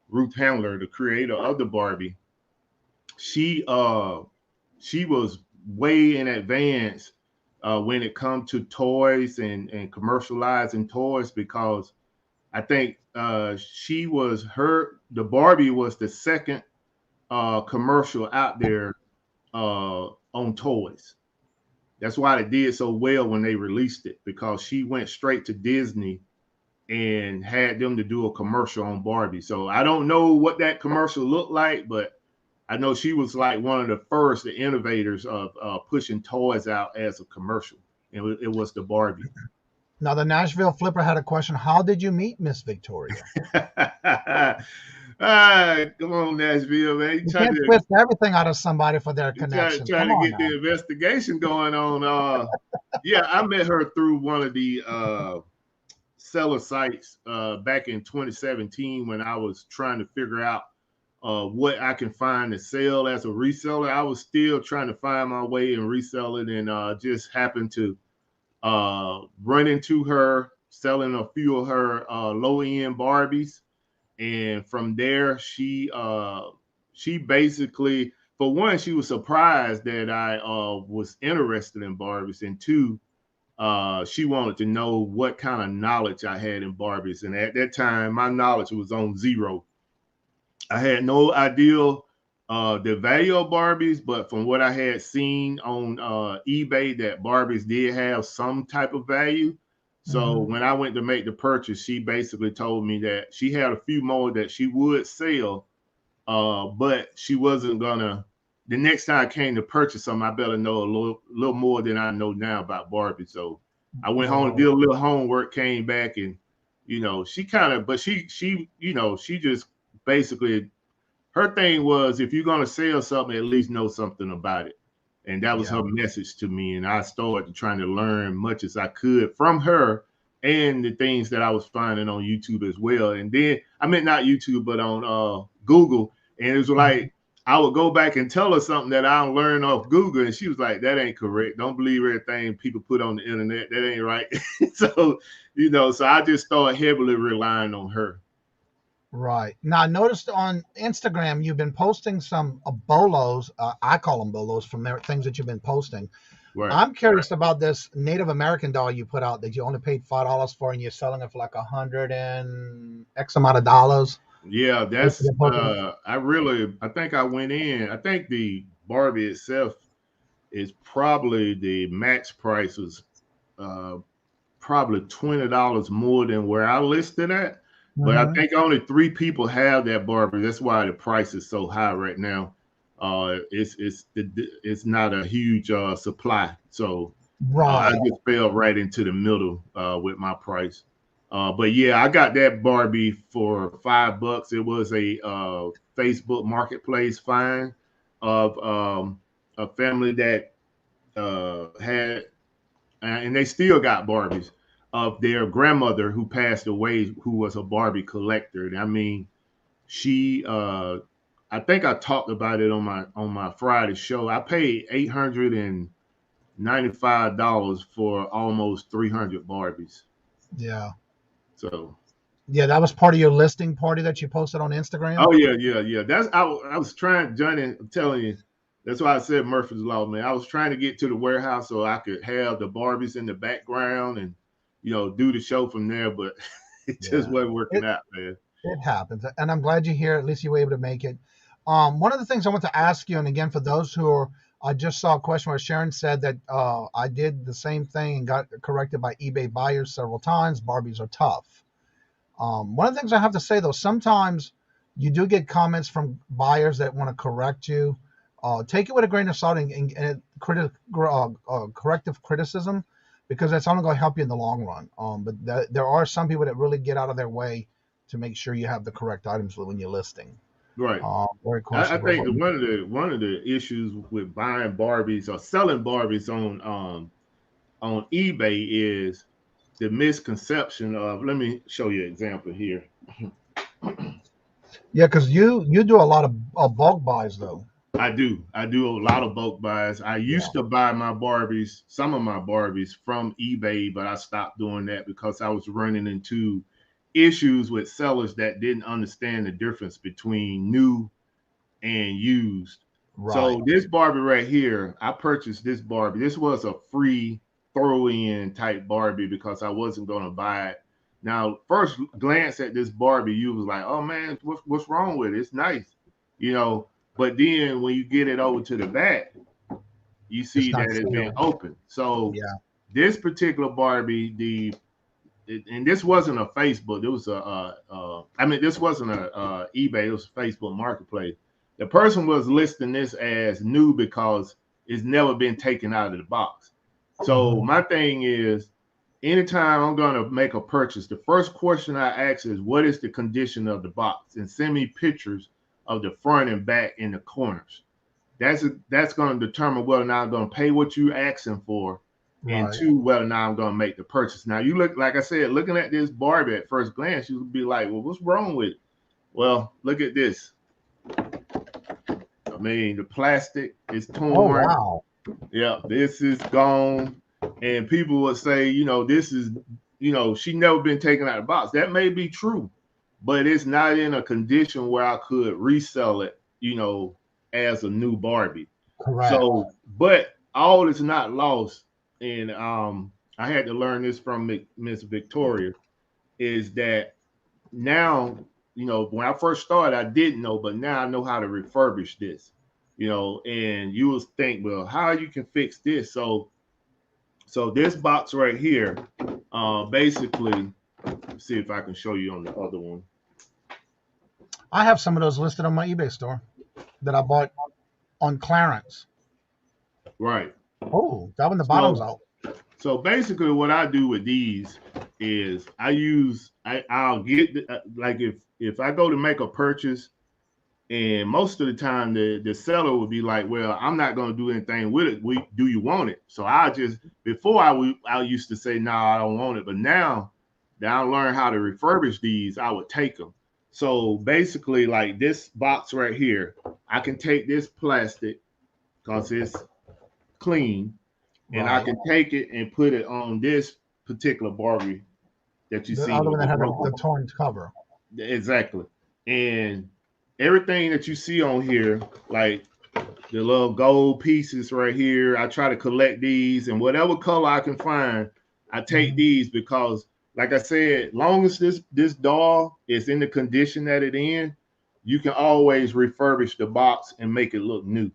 Ruth Handler, the creator of the Barbie, she was way in advance when it comes to toys and commercializing toys because I think the Barbie was the second commercial out there on toys. That's why they did so well when they released it because she went straight to Disney and had them to do a commercial on Barbie. So I don't know what that commercial looked like, but I know she was like one of the first, the innovators of pushing toys out as a commercial. And it was the Barbie. Now, the Nashville Flipper had a question. How did you meet Miss Victoria? Come on, Nashville, man. You can't twist everything out of somebody for their Try connection. to Come on get now. the investigation going on. Yeah, I met her through one of the seller sites back in 2017 when I was trying to figure out what I can find to sell as a reseller. I was still trying to find my way in reselling and just happened to run into her selling a few of her low-end Barbies. And from there, she basically, for one, she was surprised that I was interested in Barbies, and two, she wanted to know what kind of knowledge I had in Barbies. And at that time, my knowledge was on zero. I had no idea the value of Barbies, but from what I had seen on eBay, that Barbies did have some type of value. So when I went to make the purchase, she basically told me that she had a few more that she would sell, but she wasn't gonna. The next time I came to purchase something, I better know a little more than I know now about Barbie. So I went home, did a little homework, came back, and she kind of, but she she just basically, her thing was, if you're gonna sell something, at least know something about it. And that was her message to me. And I started trying to learn much as I could from her and the things that I was finding on YouTube as well. And then, I meant not YouTube, but on Google. And it was like, I would go back and tell her something that I learned off Google. And she was like, that ain't correct. Don't believe everything people put on the internet. That ain't right. So, so I just started heavily relying on her. Right. Now, I noticed on Instagram, you've been posting some bolos. I call them bolos from things that you've been posting. Right. I'm curious about this Native American doll you put out that you only paid $5 for, and you're selling it for like $100 and X amount of dollars. Yeah, that's, I think I went in, I think the Barbie itself is probably the max price was probably $20 more than where I listed at. But I think only 3 people have that Barbie. That's why the price is so high right now. It's not a huge supply, so I just fell right into the middle with my price. But yeah, I got that Barbie for $5. It was a Facebook Marketplace find of a family that had, and they still got Barbies, of their grandmother who passed away, who was a Barbie collector. And I mean, she I think I talked about it on my Friday show. I paid $895 for almost 300 Barbies. Yeah. So. Yeah, that was part of your listing party that you posted on Instagram. Oh yeah. That's I was trying, Johnny. I'm telling you, that's why I said Murphy's Law, man. I was trying to get to the warehouse so I could have the Barbies in the background and do the show from there, but it just wasn't working out, man. It happens, and I'm glad you're here. At least you were able to make it. One of the things I want to ask you, and again for those who are, I just saw a question where Sharon said that I did the same thing and got corrected by eBay buyers several times. Barbies are tough. One of the things I have to say though, sometimes you do get comments from buyers that want to correct you. Take it with a grain of salt and corrective criticism, because that's only going to help you in the long run. But there are some people that really get out of their way to make sure you have the correct items when you're listing. Right. Very cool. I think that one of the issues with buying Barbies or selling Barbies on eBay is the misconception of. Let me show you an example here. Yeah, because you do a lot of bulk buys though. I do a lot of bulk buys. I used to buy some of my Barbies from eBay, but I stopped doing that because I was running into issues with sellers that didn't understand the difference between new and used. Right. So this Barbie right here, I purchased this Barbie. This was a free throw-in type Barbie because I wasn't going to buy it. Now, first glance at this Barbie, you was like, oh man, what's wrong with it? It's nice, But then when you get it over to the back, you see that it's been open. So this particular Barbie, and this wasn't a Facebook. It was this wasn't a eBay. It was a Facebook Marketplace. The person was listing this as new because it's never been taken out of the box. So my thing is, anytime I'm going to make a purchase, the first question I ask is, what is the condition of the box? And send me pictures of the front and back and the corners. That's going to determine whether or not I'm going to pay what you're asking for, and two, whether or not I'm going to make the purchase. Now, you look, like I said, looking at this Barbie at first glance, you would be like, well, what's wrong with it? Well, look at this. I mean, the plastic is torn. Oh, wow. Yeah, this is gone. And people would say, this is, she never been taken out of the box. That may be true, but it's not in a condition where I could resell it, as a new Barbie. Correct. So, but all is not lost. And I had to learn this from Miss Victoria, is that now, when I first started, I didn't know, but now I know how to refurbish this, and you will think, well, how you can fix this? So this box right here, basically, let's see if I can show you on the other one. I have some of those listed on my eBay store that I bought on clearance. Right. Oh, that one, the bottom's out. So basically what I do with these is I'll get, like if I go to make a purchase, and most of the time the seller would be like, well, I'm not going to do anything with it. Do you want it? So before I used to say, no, I don't want it. But now that I learned how to refurbish these, I would take them. So basically, like this box right here, I can take this plastic because it's clean, and I can take it and put it on this particular Barbie that you see. The other one that had the torn cover. Exactly. And everything that you see on here, like the little gold pieces right here, I try to collect these, and whatever color I can find, I take these because, like I said, long as this doll is in the condition that it's in, you can always refurbish the box and make it look new.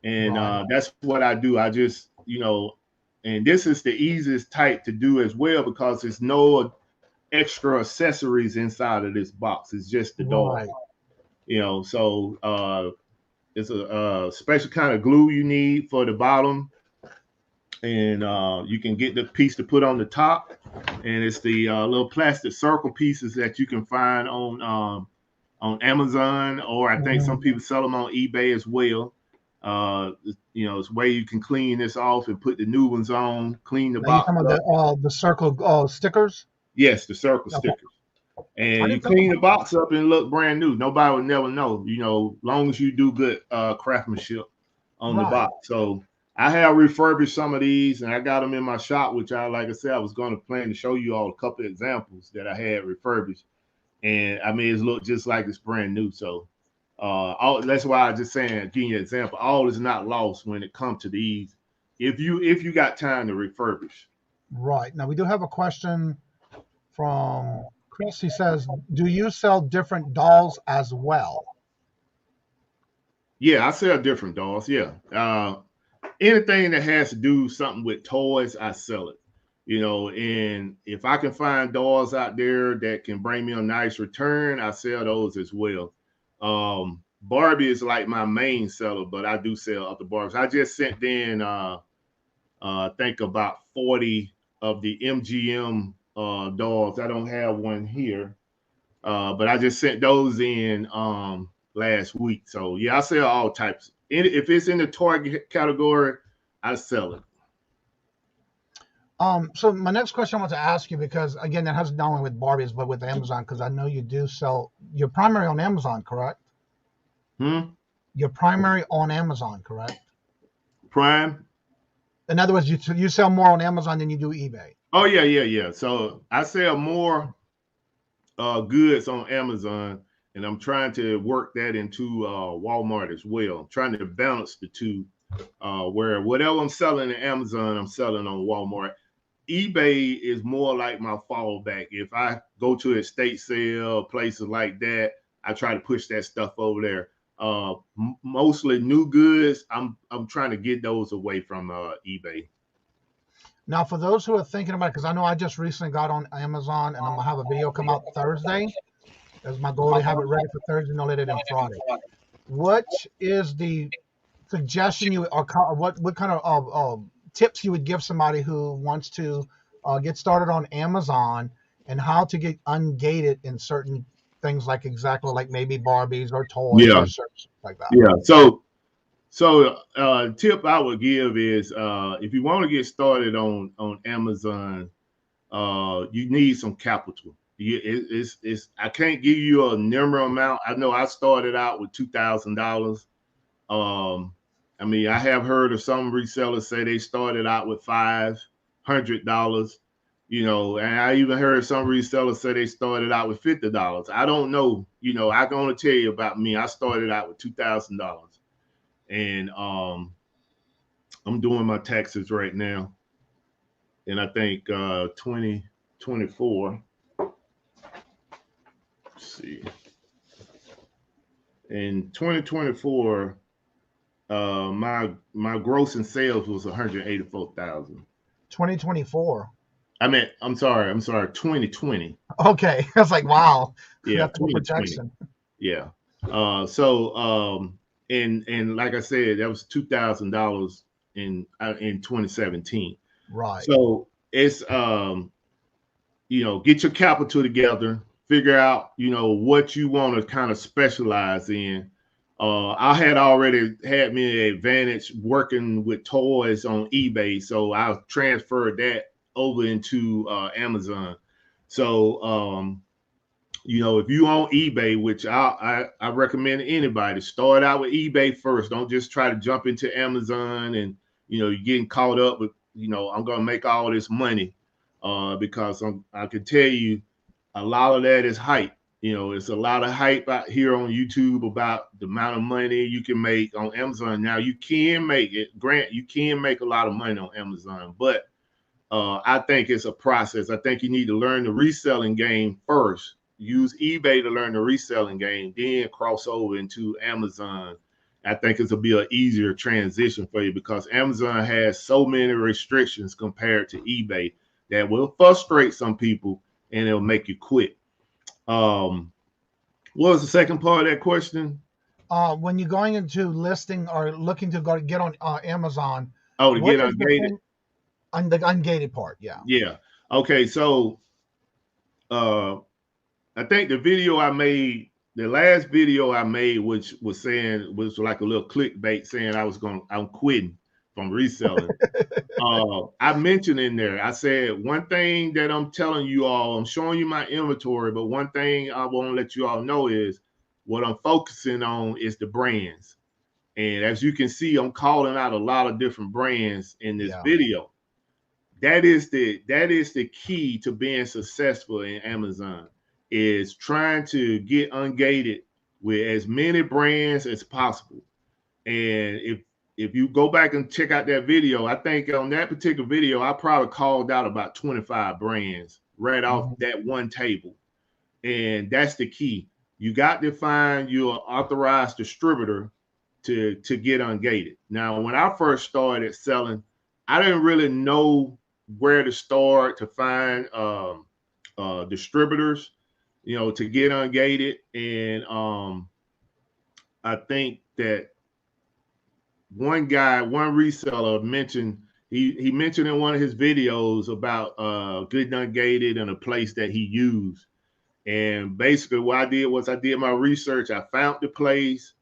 And that's what I do. I just, and this is the easiest type to do as well because there's no extra accessories inside of this box. It's just the doll. So it's a special kind of glue you need for the bottom, and you can get the piece to put on the top, and it's the little plastic circle pieces that you can find on Amazon, or I think some people sell them on eBay as well. It's a way you can clean this off and put the new ones on, clean the box. The circle stickers? Yes, the circle stickers. I And you didn't think clean the about box up and look brand new. Nobody would never know, long as you do good craftsmanship on the right. box. So I have refurbished some of these and I got them in my shop, which like I said, I was going to plan to show you all a couple of examples that I had refurbished. And I mean, it's look just like it's brand new. So that's why I just saying, giving you an example, all is not lost when it comes to these. If you got time to refurbish. Right. Now we do have a question from Chris. He says, "Do you sell different dolls as well?" Yeah, I sell different dolls. Yeah. Anything that has to do something with toys, I sell it. And if I can find dolls out there that can bring me a nice return, I sell those as well. Barbie is like my main seller, but I do sell other Barbies. I just sent in I think about 40 of the MGM dolls. I don't have one here. But I just sent those in last week. So yeah, I sell all types. If it's in the toy category, I sell it. So my next question I want to ask you, because again, that has not only with Barbies but with Amazon, because I know you do sell. You're primary on Amazon, correct? You're primary on Amazon, correct? Prime. In other words, you sell more on Amazon than you do eBay. Oh yeah. So I sell more goods on Amazon, and I'm trying to work that into Walmart as well. I'm trying to balance the two, where whatever I'm selling at Amazon, I'm selling on Walmart. eBay is more like my fallback. If I go to a estate sale, places like that, I try to push that stuff over there. Mostly new goods, I'm trying to get those away from eBay. Now, for those who are thinking about it, because I know I just recently got on Amazon, and I'm gonna have a video come out Thursday. That's my goal to have it ready for Thursday, no later than Friday. What is the suggestion you or what kind of tips you would give somebody who wants to get started on Amazon, and how to get ungated in certain things, like exactly like maybe Barbies or toys or certain like that? Yeah. So tip I would give is if you want to get started on Amazon, you need some capital. I can't give you a number amount. I know I started out with $2,000. I mean, I have heard of some resellers say they started out with $500. And I even heard some resellers say they started out with $50. I don't know. I can only tell you about me. I started out with $2,000. And I'm doing my taxes right now, and I think 2024. Let's see. In 2024, my gross in sales was 184,000. 2024. I'm sorry, 2020. Okay, I was like, wow. Yeah, That's a projection. Yeah. And like I said, that was $2,000 in 2017. Right. So it's get your capital together, figure out what you want to kind of specialize in. I had already had me an advantage working with toys on eBay, so I transferred that over into Amazon. So if you on eBay, which I recommend anybody, start out with eBay first. Don't just try to jump into Amazon and you're getting caught up with I'm gonna make all this money, because I can tell you a lot of that is hype. It's a lot of hype out here on YouTube about the amount of money you can make on Amazon. Now you can make it. Grant, you can make a lot of money on Amazon, but I think it's a process. I think you need to learn the reselling game first. Use eBay to learn the reselling game, then cross over into Amazon. I think it'll be an easier transition for you, because Amazon has so many restrictions compared to eBay that will frustrate some people and it'll make you quit. What was the second part of that question? When you're going into listing or looking to get on Amazon. Oh, to get ungated? On the ungated part, yeah. Yeah. Okay, so I think the video I made, the last video I made, which was like a little clickbait saying I'm quitting from reselling. I mentioned in there, I said, one thing that I'm telling you all, I'm showing you my inventory, but one thing I want to let you all know is what I'm focusing on is the brands. And as you can see, I'm calling out a lot of different brands in this video. That is the key to being successful in Amazon, is trying to get ungated with as many brands as possible. And if you go back and check out that video, I think on that particular video, I probably called out about 25 brands right off that one table. And that's the key. You got to find your authorized distributor to get ungated. Now, when I first started selling, I didn't really know where to start to find distributors, to get ungated. And I think that one reseller mentioned, he mentioned in one of his videos about getting ungated in a place that he used. And basically what I did was I did my research. I found the place.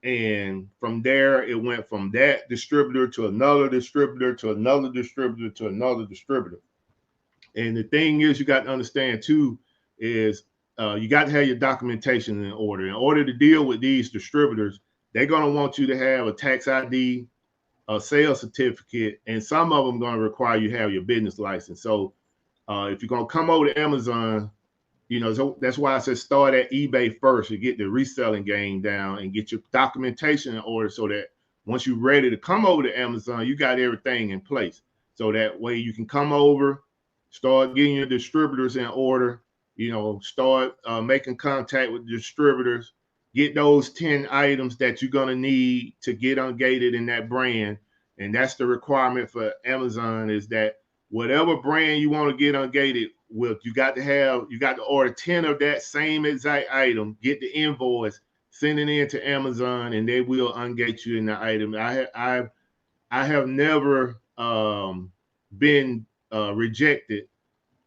And from there, it went from that distributor to another distributor to another distributor to another distributor. And the thing is, you got to understand too, is you got to have your documentation in order. In order to deal with these distributors, they're going to want you to have a tax ID, a sales certificate, and some of them going to require you have your business license. So if you're going to come over to Amazon, so that's why I said start at eBay first to get the reselling game down and get your documentation in order, so that once you're ready to come over to Amazon, you got everything in place. So that way you can come over, start getting your distributors in order, start making contact with distributors, get those 10 items that you're going to need to get ungated in that brand. And that's the requirement for Amazon, is that whatever brand you want to get ungated with, you got to order 10 of that same exact item, get the invoice, send it in to Amazon, and they will ungate you in the item. I have never been rejected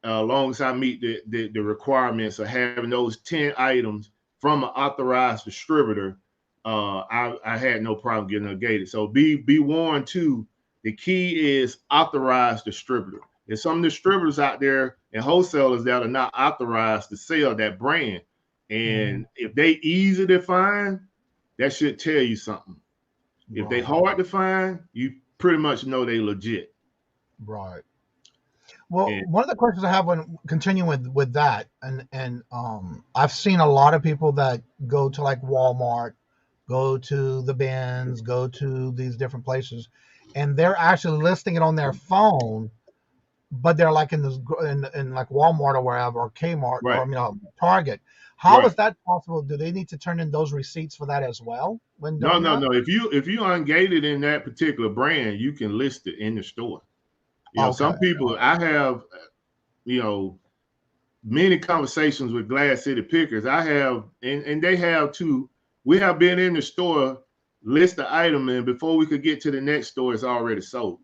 as long as I meet the requirements of having those 10 items from an authorized distributor. I had no problem getting ungated. So be warned too. The key is authorized distributor. There's some distributors out there and wholesalers that are not authorized to sell that brand. And if they easy to find, that should tell you something. If they hard to find, you pretty much know they legit. Right. Well, one of the questions I have when continuing with that, and I've seen a lot of people that go to like Walmart, go to the bins, go to these different places, and they're actually listing it on their phone, but they're like in like Walmart or wherever, or Kmart, or Target. How is that possible? Do they need to turn in those receipts for that as well? No. If you ungated in that particular brand, you can list it in the store. Some people, I have, many conversations with Glass City Pickers. I have, and they have too. We have been in the store, list the item, and before we could get to the next store, it's already sold.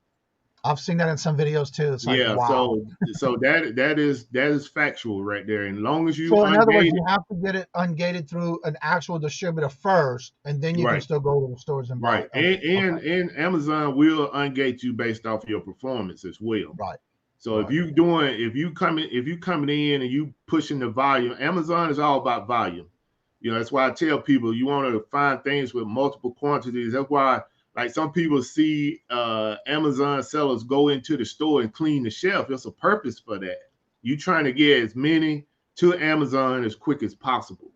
I've seen that in some videos too. It's like, wow. So that is factual right there. And as long as you, so in other words, you have to get it ungated through an actual distributor first, and then you can still go to the stores and buy it. And Amazon will ungate you based off your performance as well. Right. So if you coming in and you pushing the volume, Amazon is all about volume. That's why I tell people you want to find things with multiple quantities. That's why, like, some people see Amazon sellers go into the store and clean the shelf. There's a purpose for that. You're trying to get as many to Amazon as quick as possible.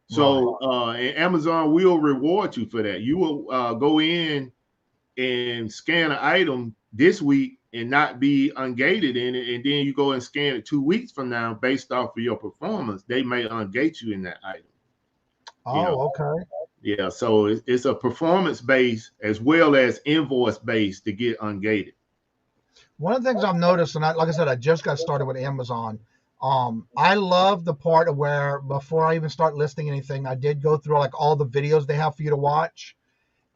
So and Amazon will reward you for that. You will go in and scan an item this week and not be ungated in it, and then you go and scan it 2 weeks from now based off of your performance. They may ungate you in that item. Okay. Yeah, so it's a performance base as well as invoice base to get ungated. One of the things I've noticed, and like I said, I just got started with Amazon. I love the part of where before I even start listing anything, I did go through like all the videos they have for you to watch.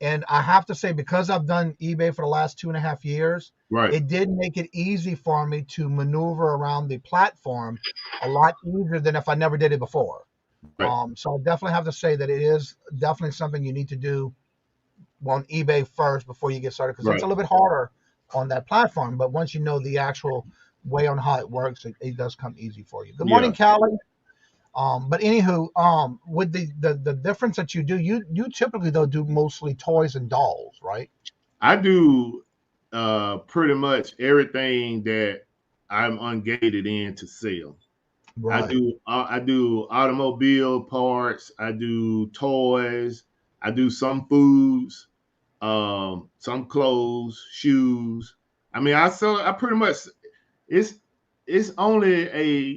And I have to say, because I've done eBay for the last 2.5 years, it did make it easy for me to maneuver around the platform a lot easier than if I never did it before. So I definitely have to say that it is definitely something you need to do on eBay first before you get started, because it's Right. a little bit harder on that platform. But once you know the actual way on how it works, it does come easy for you. Good morning, Yeah. Callie. But anywho, with the difference that you do, you typically though do mostly toys and dolls, right? I do pretty much everything that I'm ungated in to sell. Right. I do automobile parts. I do toys. I do some foods, some clothes, shoes. I mean, I pretty much it's it's only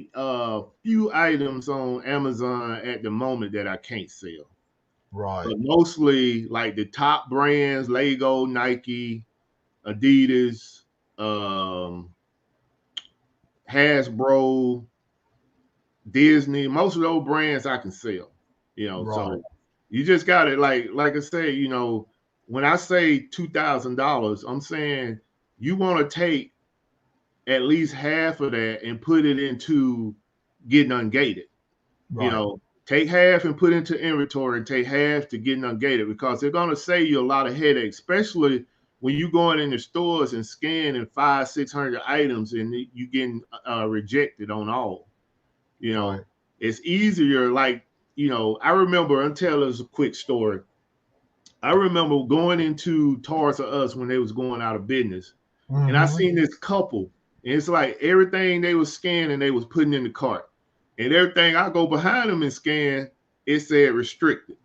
a few items on Amazon at the moment that I can't sell. Right. But mostly like the top brands, Lego, Nike, Adidas, um, Hasbro, Disney, most of those brands I can sell, Right. so you just got it. Like I say, when I say $2,000, I'm saying you want to take at least half of that and put it into getting ungated. Right. Take half and put into inventory and take half to getting ungated, because they're going to save you a lot of headaches, especially when you going in the stores and scanning 500-600 items and you getting rejected on all. Right. It's easier. I remember, I'll tell us a quick story. I remember going into Toys R Us when they was going out of business, and I Mhm. seen this couple, and it's like everything they was scanning, they was putting in the cart, and everything I go behind them and scan, it said restricted,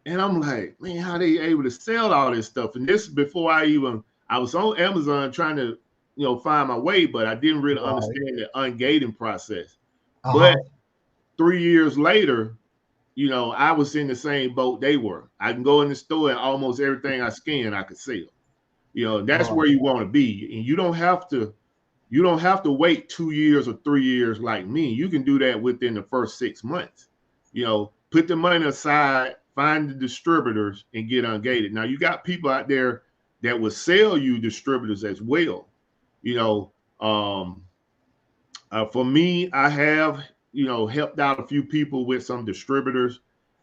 and I'm like, man, how they able to sell all this stuff? And this is before I was on Amazon trying to, find my way, but I didn't really Right. understand the ungating process. Uh-huh. But 3 years later, I was in the same boat they were. I can go in the store and almost everything I scan, I could sell. That's Right. where you want to be. And you don't have to wait 2 years or 3 years like me. You can do that within the first 6 months. Put the money aside, find the distributors and get ungated. Now you got people out there that will sell you distributors as well. For me, I have, helped out a few people with some distributors.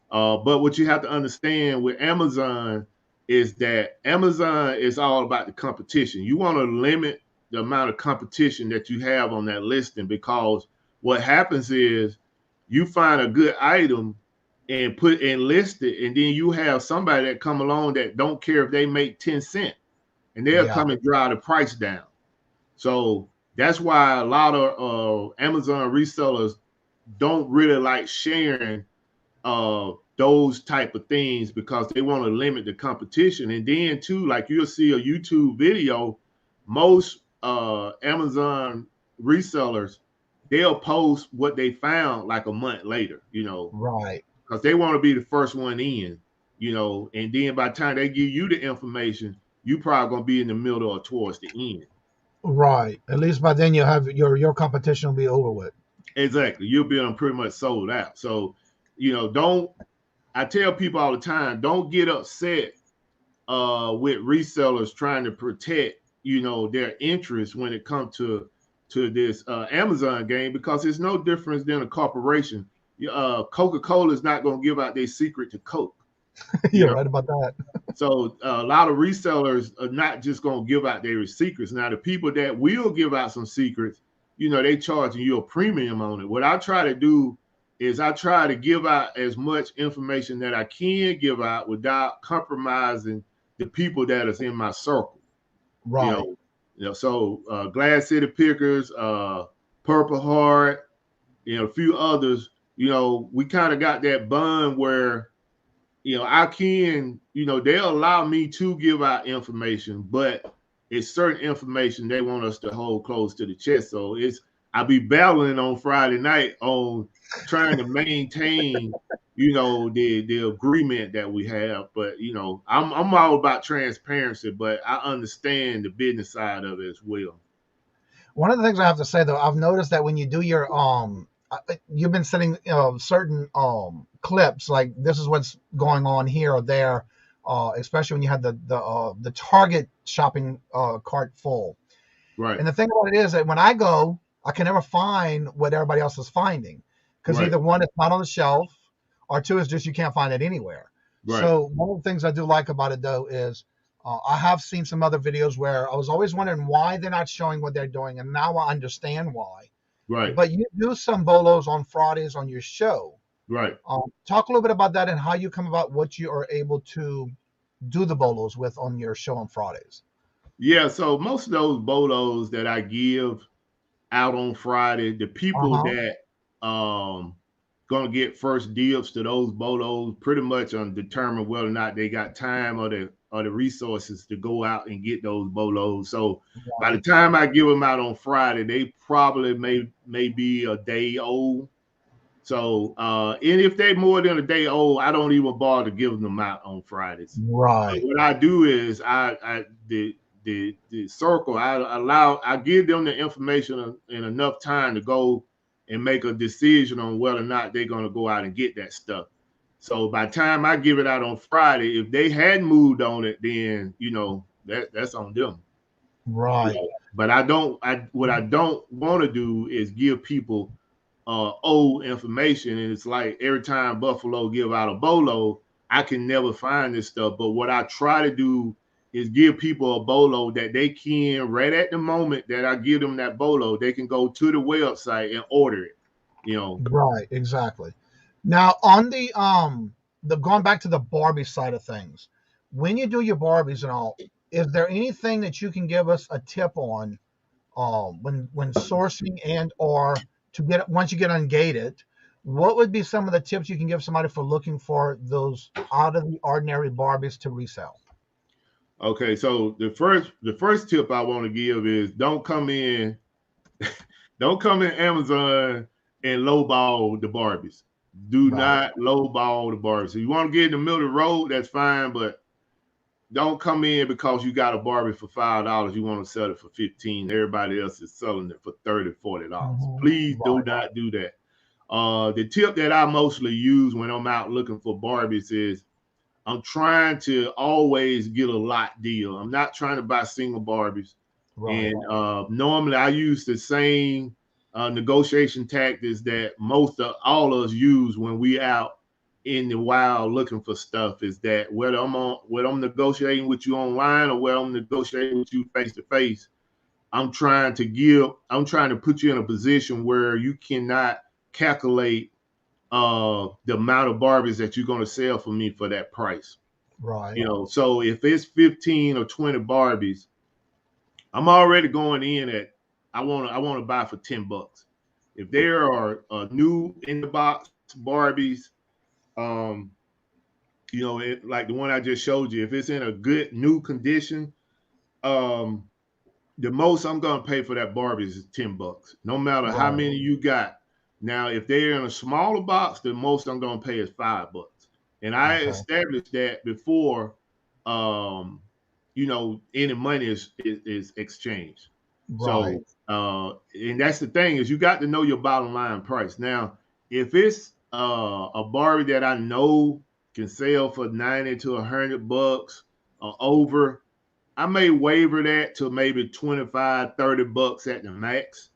But what you have to understand with Amazon is that Amazon is all about the competition. You want to limit the amount of competition that you have on that listing, because what happens is you find a good item and list it, and then you have somebody that come along that don't care if they make 10 cents, and they'll Yeah. come and drive the price down. So that's why a lot of Amazon resellers don't really like sharing those type of things, because they want to limit the competition. And then too, like you'll see a YouTube video, most Amazon resellers, they'll post what they found like a month later, Right. because they want to be the first one in, and then by the time they give you the information, you probably gonna be in the middle or towards the end. Right. At least by then you'll have your competition will be over with. Exactly. You'll be pretty much sold out. So, I tell people all the time, don't get upset with resellers trying to protect, their interests when it comes to this Amazon game, because it's no difference than a corporation. Coca-Cola is not going to give out their secret to Coke. You're right about that. So a lot of resellers are not just going to give out their secrets. Now, the people that will give out some secrets, they charging you a premium on it. What I try to do is I try to give out as much information that I can give out without compromising the people that is in my circle. Right. So Glass City Pickers, Purple Heart, a few others, we kind of got that bond where, I can, they'll allow me to give out information, but it's certain information they want us to hold close to the chest. So I'll be battling on Friday night on trying to maintain, the agreement that we have. But, I'm all about transparency, but I understand the business side of it as well. One of the things I have to say though, I've noticed that when you do your you've been sending certain clips, like this is what's going on here or there, especially when you had the Target shopping cart full. Right. And the thing about it is that when I go, I can never find what everybody else is finding, because Right. either one, it's not on the shelf, or two, it's just you can't find it anywhere. Right. So one of the things I do like about it though is I have seen some other videos where I was always wondering why they're not showing what they're doing, and now I understand why. Right. But you do some bolos on Fridays on your show. Right. Talk a little bit about that and how you come about what you are able to do the bolos with on your show on Fridays. Yeah. So most of those bolos that I give out on Friday, the people Uh-huh. that gonna get first dibs to those bolos pretty much determine whether or not they got time or the resources to go out and get those bolos. So by the Right. time I give them out on Friday, they probably may be a day old. So and if they're more than a day old, I don't even bother giving them out on Fridays. Right. What I do is the circle, I give them the information in enough time to go and make a decision on whether or not they're going to go out and get that stuff. So by the time I give it out on Friday, if they hadn't moved on it, then that's on them. Right. But what I don't want to do is give people old information, and it's like every time Buffalo give out a bolo, I can never find this stuff. But what I try to do is give people a bolo that they can, right at the moment that I give them that bolo, they can go to the website and order it. Right, exactly. Now on the going back to the Barbie side of things, when you do your Barbies and all, is there anything that you can give us a tip on when sourcing and or to get once you get ungated, what would be some of the tips you can give somebody for looking for those out of the ordinary Barbies to resell? Okay, so the first tip I want to give is don't come in Amazon and lowball the Barbies. Do Right. not lowball the Barbies. If you want to get in the middle of the road, that's fine, but don't come in because you got a Barbie for $5. You want to sell it for $15. Everybody else is selling it for $30, $40. Mhm. Please do Right. not do that. The tip that I mostly use when I'm out looking for Barbies is I'm trying to always get a lot deal. I'm not trying to buy single Barbies. Right. And normally I use the same negotiation tactics that all of us use when we out in the wild looking for stuff, is that whether I'm negotiating with you online or whether I'm negotiating with you face to face, I'm trying to put you in a position where you cannot calculate the amount of Barbies that you're going to sell for me for that price. Right. So if it's 15 or 20 Barbies, I'm already going in at I want to buy for $10. If there are new in the box Barbies, like the one I just showed you, if it's in a good new condition, the most I'm gonna pay for that Barbie is $10, no matter how Right. many you got. Now, if they're in a smaller box, the most I'm gonna pay is $5. And I Okay. established that before any money is exchanged. Right. So and that's the thing, is you got to know your bottom line price. Now, if it's a Barbie that I know can sell for $90 to $100 or over, I may waiver that to maybe $25, $30 at the max.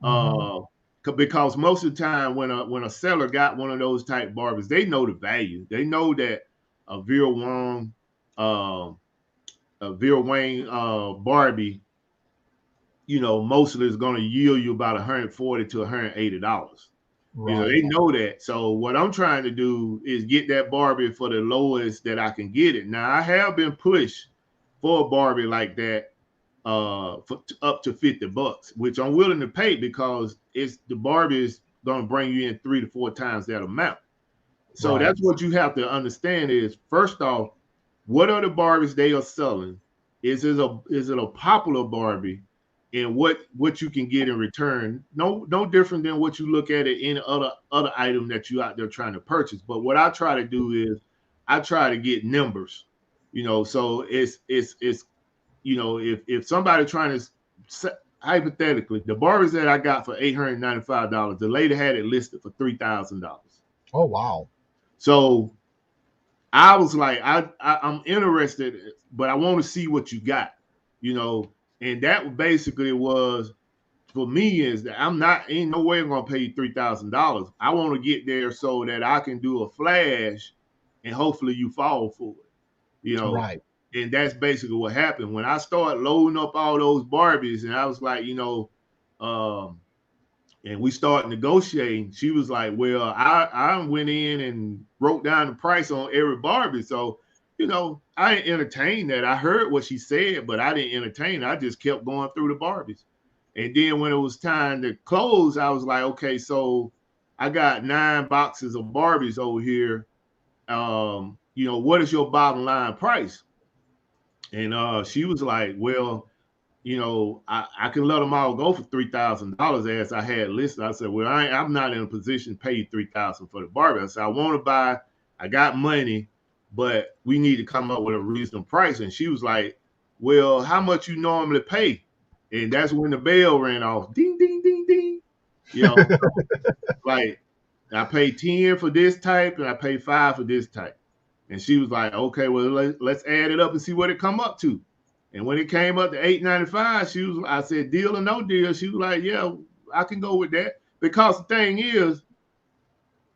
Mhm. Because most of the time when a seller got one of those type Barbies, they know the value. They know that a Vera Wang Barbie, mostly is going to yield you about $140 to $180. Right. They know that. So what I'm trying to do is get that Barbie for the lowest that I can get it. Now, I have been pushed for a Barbie like that for up to $50, which I'm willing to pay because the Barbie is going to bring you in 3 to 4 times that amount. So Right. that's what you have to understand is, first off, what are the Barbies they are selling? Is it a popular Barbie, and what you can get in return? No different than what you look at it in other item that you out there trying to purchase. But what I try to do is I try to get numbers. So it's if somebody trying to, hypothetically, the Barbies that I got for $895, the lady had it listed for $3,000. Oh wow. So I was like, I'm interested, but I want to see what you got, and that basically was for me, is that ain't no way I'm gonna pay you $3,000. I want to get there so that I can do a flash and hopefully you fall for it. You know, Right. and that's basically what happened when I started loading up all those Barbies, and I was like, and we started negotiating. She was like, "Well, I went in and wrote down the price on every Barbie, so I didn't entertain that. I heard what she said, but I didn't entertain it. I just kept going through the Barbies, and then when it was time to close, I was like, okay, so I got 9 boxes of Barbies over here. What is your bottom line price?" And she was like, "Well, I can let them all go for $3,000 as I had listed." I said, "Well, I'm not in a position to pay $3,000 for the Barbie." I said, "I want to buy. I got money, but we need to come up with a reasonable price." And she was like, "Well, how much you normally pay?" And that's when the bell ran off. Ding, ding, ding, ding. Like I pay 10 for this type and I pay 5 for this type. And she was like, "Okay, well, let's add it up and see what it come up to." And when it came up to $895, I said, "Deal or no deal?" She was like, "Yeah, I can go with that." Because the thing is,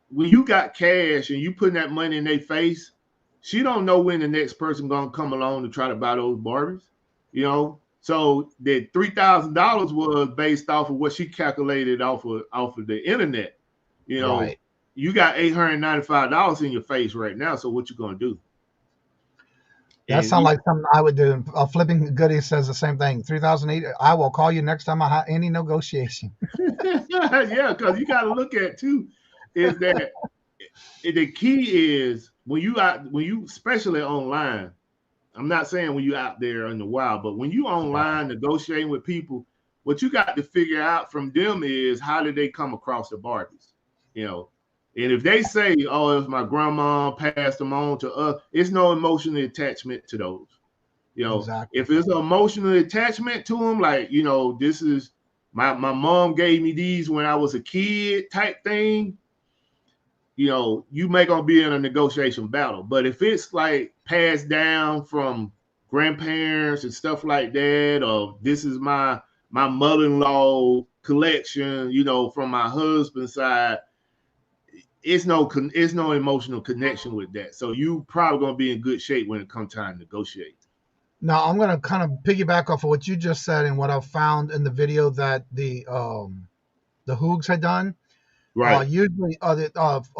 when you got cash and you putting that money in their face, she don't know when the next person gonna come along to try to buy those Barbies. So the $3,000 was based off of what she calculated off of the internet. Right. You got $895 in your face right now. So what you gonna do? That sounds like something I would do. Flipping Goodies says the same thing. 3,008. I will call you next time I have any negotiation. Yeah, because you got to look at too, is that the key is when you especially online. I'm not saying when you out there in the wild, but when you online negotiating with people, what you got to figure out from them is how did they come across the Barbies, And if they say, "Oh, it was my grandma passed them on to us," it's no emotional attachment to those. Exactly. If it's an emotional attachment to them, like, this is my mom gave me these when I was a kid type thing, you may gonna be in a negotiation battle. But if it's like passed down from grandparents and stuff like that, or this is my mother-in-law collection, from my husband's side, it's no emotional connection with that. So you probably gonna be in good shape when it comes time to negotiate. Now I'm gonna kind of piggyback off of what you just said and what I found in the video that the Hoogs had done. Right. Usually,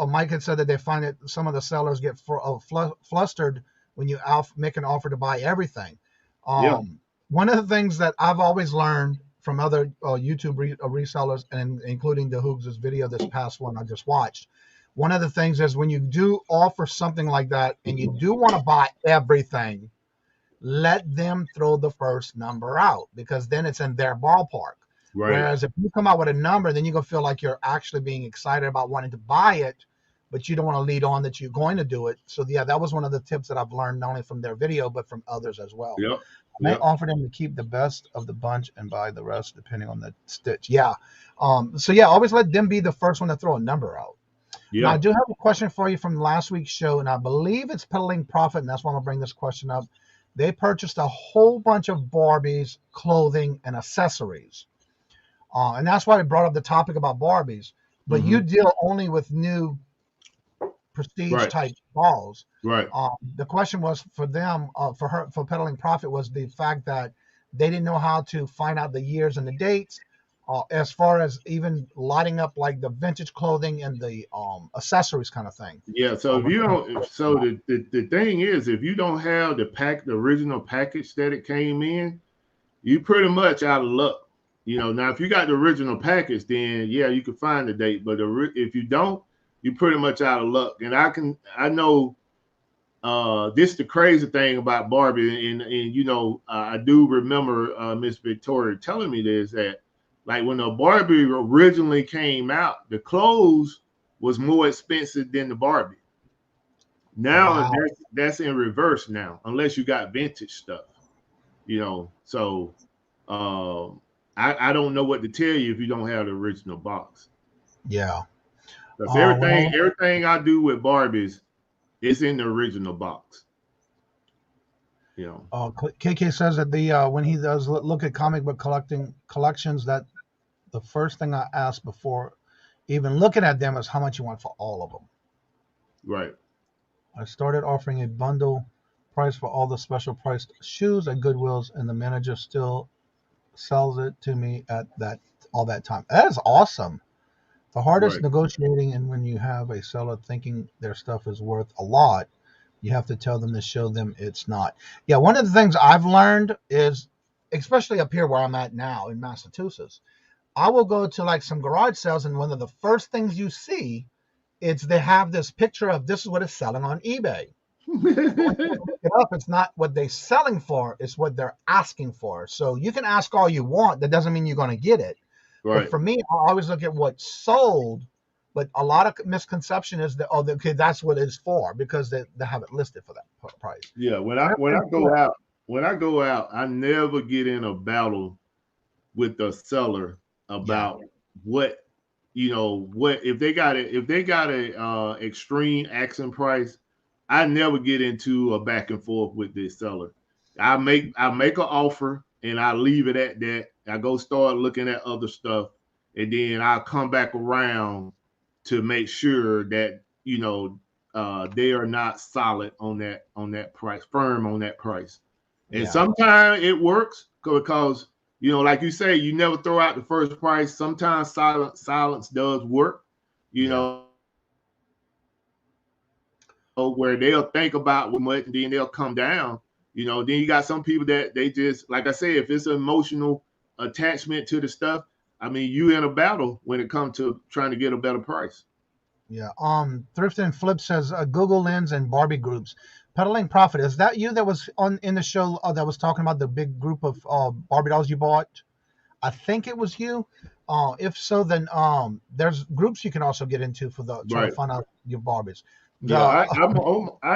Mike had said that they find that some of the sellers get flustered when you make an offer to buy everything. One of the things that I've always learned from other YouTube resellers, and including the Hoogs' video, this past one I just watched, one of the things is when you do offer something like that and you do want to buy everything, let them throw the first number out, because then it's in their ballpark. Right. Whereas if you come out with a number, then you're going to feel like you're actually being excited about wanting to buy it, but you don't want to lead on that you're going to do it. So yeah, that was one of the tips that I've learned, not only from their video, but from others as well. Yep. I may offer them to keep the best of the bunch and buy the rest depending on the stitch. Yeah. So yeah, always let them be the first one to throw a number out. Yeah. Now, I do have a question for you from last week's show, and I believe it's Peddling Profit, and that's why I'm going to bring this question up. They purchased a whole bunch of Barbies, clothing, and accessories. And that's why I brought up the topic about Barbies. But you deal only with new prestige type balls. Right. The question was for them, for Peddling Profit, was the fact that they didn't know how to find out the years and the dates, as far as even lighting up like the vintage clothing and the accessories kind of thing. Yeah. So if you don't, so the thing is, if you don't have the original package that it came in, you pretty much out of luck. Now if you got the original package, then yeah, you can find the date. But if you don't, you're pretty much out of luck. And I know this is the crazy thing about Barbie, and I do remember Miss Victoria telling me this, that like when the Barbie originally came out, the clothes was more expensive than the Barbie. Now that's in reverse now, unless you got vintage stuff, So I don't know what to tell you if you don't have the original box. Yeah. Because everything I do with Barbies, it's in the original box. KK says that when he does look at comic book collections, that the first thing I ask before even looking at them is how much you want for all of them. Right. I started offering a bundle price for all the special priced shoes at Goodwill's, and the manager still sells it to me at that all that time. That is awesome. The hardest Right. negotiating, and when you have a seller thinking their stuff is worth a lot, you have to tell them to show them it's not. Yeah, one of the things I've learned is, especially up here where I'm at now in Massachusetts, I will go to like some garage sales, and one of the first things you see is they have this picture of this is what it's selling on eBay. It up, it's not what they're selling for, it's what they're asking for. So you can ask all you want, that doesn't mean you're going to get it. Right. But for me, I always look at what's sold, but a lot of misconception is that, oh, okay, that's what it's for, because they have it listed for that price. Yeah, when I go out, I never get in a battle with the seller about what if they got a extreme asking price. I never get into a back and forth with this seller. I make an offer and I leave it at that. I go start looking at other stuff, and then I'll come back around to make sure that they are not solid on that price, firm on that price. And sometimes it works because like you say, you never throw out the first price. Sometimes silence does work. Where they'll think about what much and then they'll come down. Then you got some people that they just, like I say, if it's an emotional attachment to the stuff, I mean, you in a battle when it comes to trying to get a better price. Yeah. Thrift and Flip says Google Lens and Barbie groups. Peddling Profit, is that you that was in the show that was talking about the big group of Barbie dolls you bought? I think it was you. If so, then there's groups you can also get into for trying to find out your Barbies. I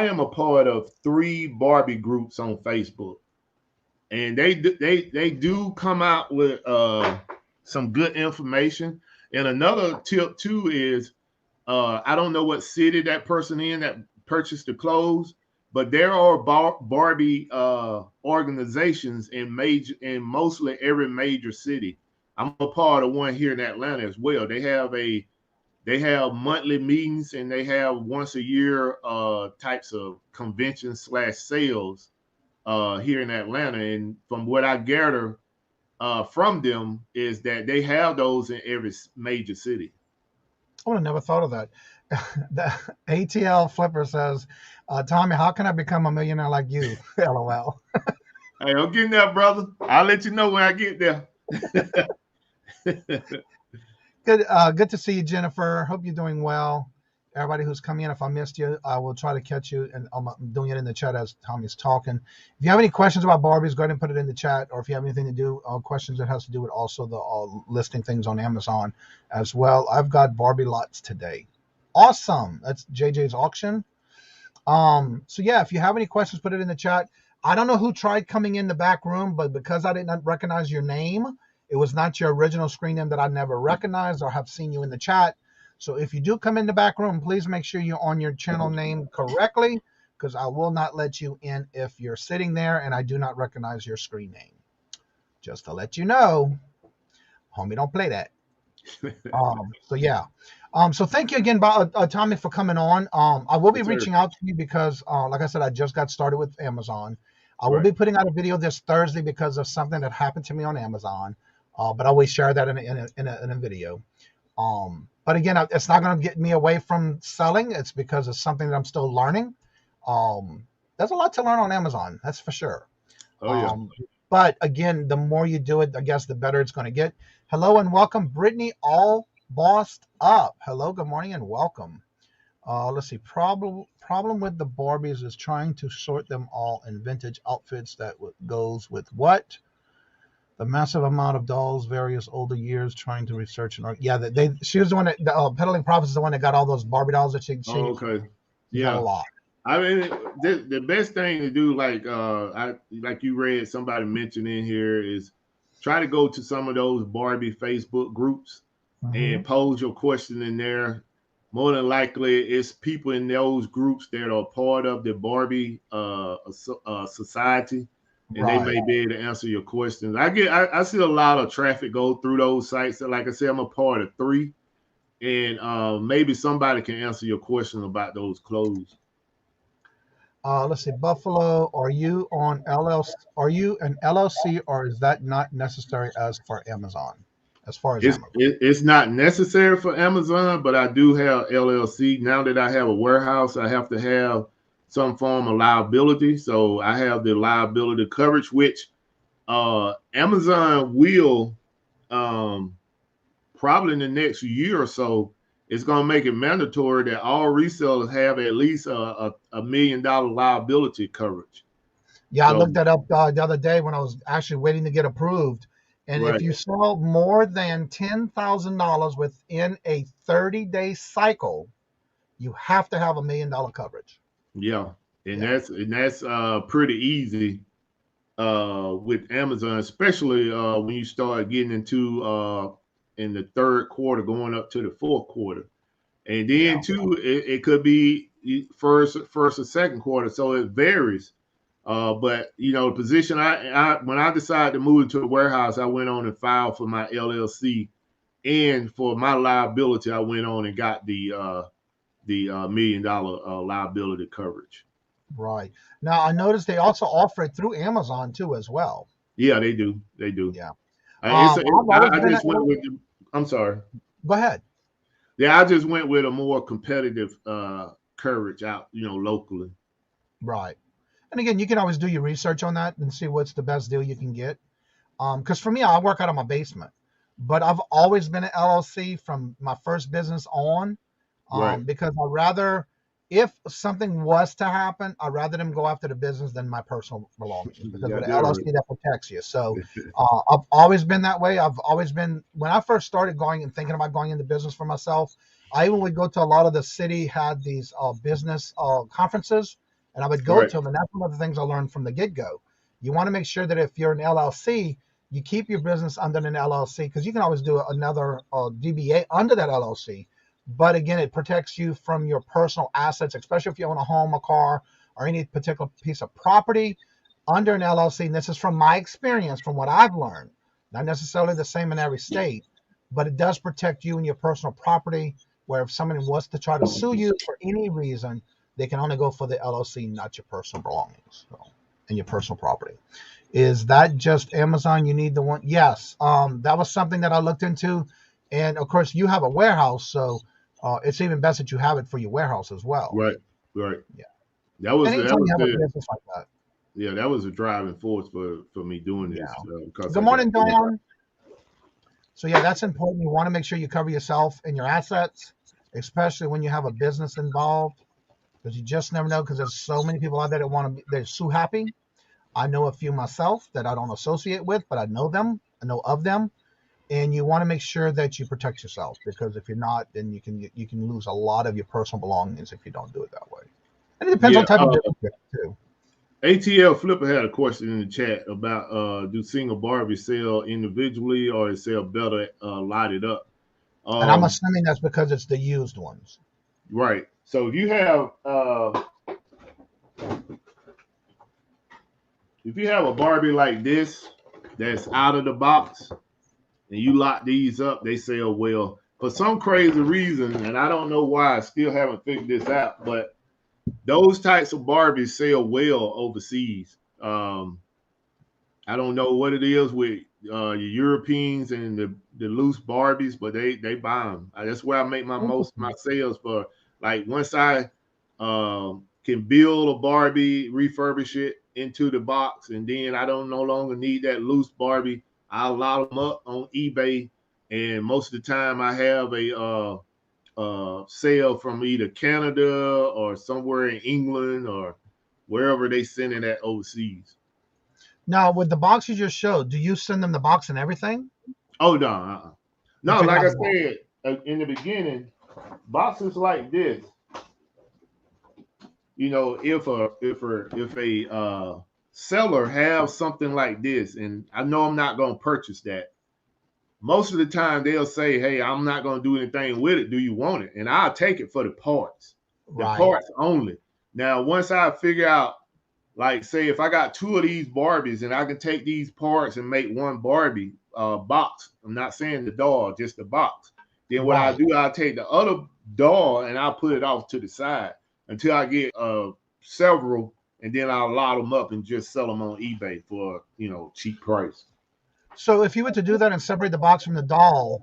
am a part of 3 Barbie groups on Facebook, and they do come out with some good information. And another tip too is I don't know what city that person in that purchased the clothes, but there are Barbie organizations in mostly every major city. I'm a part of one here in Atlanta as well. They have monthly meetings, and they have once a year types of conventions / sales here in Atlanta. And from what I gather from them is that they have those in every major city. I would have never thought of that. The ATL Flipper says, Tommy, how can I become a millionaire like you? LOL. Hey, I'm getting there, brother. I'll let you know when I get there. Good to see you, Jennifer. Hope you're doing well. Everybody who's coming in, if I missed you, I will try to catch you, and I'm doing it in the chat as Tommy's talking. If you have any questions about Barbies, go ahead and put it in the chat, or if you have anything to do, questions that has to do with also the listing things on Amazon as well. I've got Barbie lots today. Awesome. That's JJ's auction. So yeah, if you have any questions, put it in the chat. I don't know who tried coming in the back room, but because I did not recognize your name, it was not your original screen name that I never recognized or have seen you in the chat. So if you do come in the back room, please make sure you're on your channel name correctly, because I will not let you in if you're sitting there and I do not recognize your screen name. Just to let you know, homie, don't play that. So yeah. So thank you again, Tommy, for coming on. I will be reaching out to you because, like I said, I just got started with Amazon. I will be putting out a video this Thursday because of something that happened to me on Amazon. But I always share that in a video. But again, it's not going to get me away from selling. It's because it's something that I'm still learning. There's a lot to learn on Amazon, that's for sure. But again, the more you do it, I guess the better it's going to get. Hello and welcome, Brittany, all bossed up. Hello, good morning and welcome. Let's see. Problem with the Barbies is trying to sort them all in vintage outfits that goes with what? The massive amount of dolls, various older years, trying to research and she was the one that Peddling Profits is the one that got all those Barbie dolls that she got a lot. I mean, the best thing to do, like you read, somebody mentioned in here, is try to go to some of those Barbie Facebook groups and pose your question in there. More than likely, it's people in those groups that are part of the Barbie society. And they may be able to answer your questions. I see a lot of traffic go through those sites. Like I said, I'm a part of 3, and maybe somebody can answer your question about those clothes. Let's see, Buffalo. Are you on LLC? Are you an LLC, or is that not necessary as for Amazon? As far as Amazon. It's not necessary for Amazon, but I do have LLC. Now that I have a warehouse, I have to have some form of liability. So I have the liability coverage, which Amazon will probably in the next year or so, it's going to make it mandatory that all resellers have at least a $1 million liability coverage. Yeah, I So, looked that up the other day when I was actually waiting to get approved. And right. if you sell more than $10,000 within a 30-day cycle, you have to have $1 million coverage. Yeah, and that's pretty easy with Amazon, especially when you start getting into in the third quarter, going up to the fourth quarter, and then too, it could be first or second quarter, so it varies. But you know, the position I when I decided to move into the warehouse, I went on and filed for my LLC, and for my liability, I went on and got the $1 million liability coverage. Right. Now, I noticed they also offer it through Amazon too, as well. Yeah, they do. They do. Yeah. I just went with. I'm sorry. Go ahead. Yeah, I just went with a more competitive coverage out, locally. Right. And again, you can always do your research on that and see what's the best deal you can get. Because for me, I work out of my basement, but I've always been an LLC from my first business on, Right. because I'd rather, if something was to happen, I'd rather them go after the business than my personal belongings, because with an LLC that protects you. So I've always been that way. I've always been, when I first started going and thinking about going into business for myself, I even would go to a lot of the city had these business conferences, and I would go to them. And that's one of the things I learned from the get-go. You want to make sure that if you're an LLC, you keep your business under an LLC, because you can always do another DBA under that LLC. But again, it protects you from your personal assets, especially if you own a home, a car, or any particular piece of property under an LLC. And this is from my experience, from what I've learned. Not necessarily the same in every state, but it does protect you and your personal property, where if someone wants to try to sue you for any reason, they can only go for the LLC, not your personal belongings and your personal property. Is that just Amazon? You need the one? Yes. That was something that I looked into. And of course, you have a warehouse, so it's even best that you have it for your warehouse as well. Right. Yeah. That was Anytime you have a business like that. Yeah, that was a driving force for me doing this. Good morning, Dawn. So yeah, that's important. You want to make sure you cover yourself and your assets, especially when you have a business involved, because you just never know, because there's so many people out there that want to be, they're so happy. I know a few myself that I don't associate with, but I know them. I know of them. And you want to make sure that you protect yourself, because if you're not, then you can lose a lot of your personal belongings if you don't do it that way. And it depends on type of business too. ATL Flipper had a question in the chat about do single Barbie sell individually, or is sell better lighted up? And I'm assuming that's because it's the used ones. Right. So if you have a Barbie like this that's out of the box, and you lock these up, they sell well. For some crazy reason, and I don't know why, I still haven't figured this out, but those types of Barbies sell well overseas. I don't know what it is with your Europeans and the loose Barbies, but they buy them. That's where I make most of my sales for. Like once I can build a Barbie, refurbish it into the box, and then I don't no longer need that loose Barbie, I'll lock them up on eBay, and most of the time I have a sale from either Canada or somewhere in England or wherever they send it at overseas. Now, with the box you just showed, do you send them the box and everything? Oh, no. No, like I said in the beginning, boxes like this, if a seller has something like this, and I know I'm not going to purchase that, most of the time they'll say, hey, I'm not going to do anything with it. Do you want it? And I'll take it for the parts, parts only. Now, once I figure out, like, say, if I got 2 of these Barbies and I can take these parts and make one Barbie box, I'm not saying the doll, just the box. Then what I do, I'll take the other doll and I'll put it off to the side until I get several, and then I'll lot them up and just sell them on eBay for cheap price. So if you were to do that and separate the box from the doll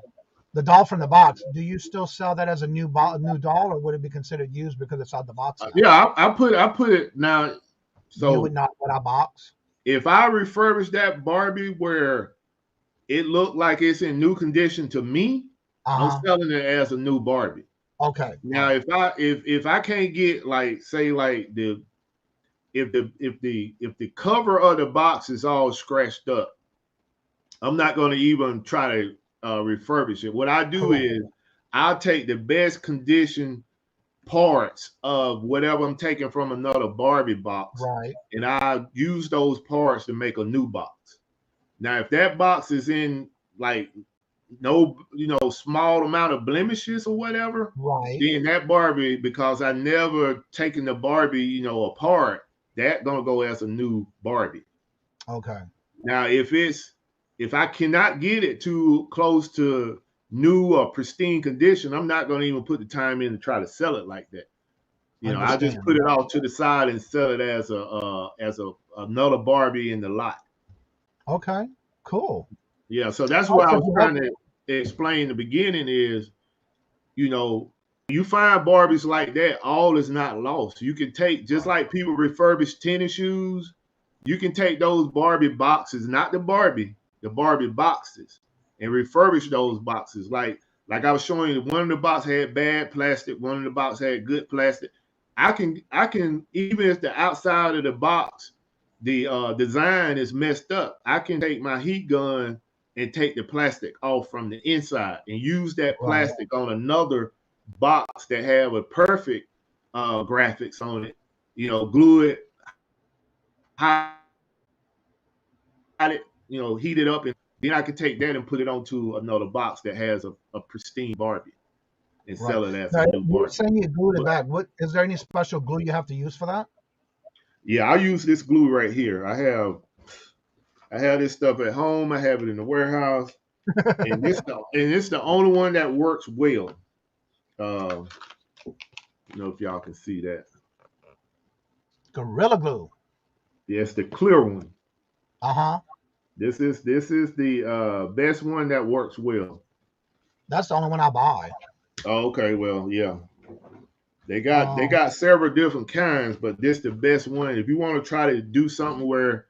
from the box, do you still sell that as a new doll, or would it be considered used because it's out the box now? Yeah, I put it now. So you would not put a box. If I refurbish that Barbie where it looked like it's in new condition to me, I'm selling it as a new Barbie. Okay. Now, if I can't get if the cover of the box is all scratched up, I'm not going to even try to refurbish it. What I do is I'll take the best condition parts of whatever I'm taking from another Barbie box, right? And I use those parts to make a new box. Now, if that box is in no small amount of blemishes or whatever, right? Then that Barbie, because I never taken the Barbie apart, that gonna go as a new Barbie. Okay. Now, if I cannot get it too close to new or pristine condition, I'm not going to even put the time in to try to sell it like that. I just put it off to the side and sell it as another Barbie in the lot. Okay, cool. Yeah, so that's what I was trying to explain in the beginning is, you find Barbies like that, all is not lost. You can take, just like people refurbish tennis shoes, you can take those Barbie boxes, not the Barbie boxes, and refurbish those boxes. Like I was showing you, one of the boxes had bad plastic, one of the boxes had good plastic. I can even if the outside of the box, the design is messed up, I can take my heat gun and take the plastic off from the inside and use that plastic on another box that have a perfect graphics on it, glue it, hide it, heat it up, and then I can take that and put it onto another box that has a pristine Barbie and sell it as a new Barbie. You're saying you glue it back. What is there any special glue you have to use for that? Yeah, I use this glue right here. I have this stuff at home. I have it in the warehouse, and it's the only one that works well. If y'all can see that. Gorilla Glue. Yes, the clear one. This is the best one that works well. That's the only one I buy. Oh, okay. Well, yeah. They got several different kinds, but this the best one. If you want to try to do something where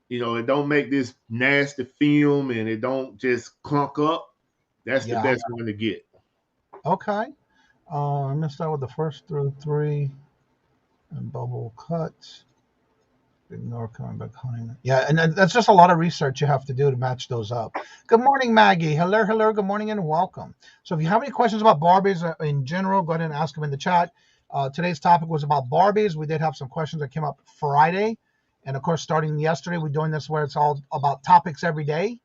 it don't make this nasty film and it don't just clunk up, that's the best one to get. Okay. I'm gonna start with the first through 3 and bubble cuts. Ignore coming back behind. Yeah, and that's just a lot of research you have to do to match those up. Good morning, Maggie. Hello. Good morning and welcome. So if you have any questions about Barbies in general, go ahead and ask them in the chat. Today's topic was about Barbies. We did have some questions that came up Friday. And of course, starting yesterday, we're doing this where it's all about topics every day.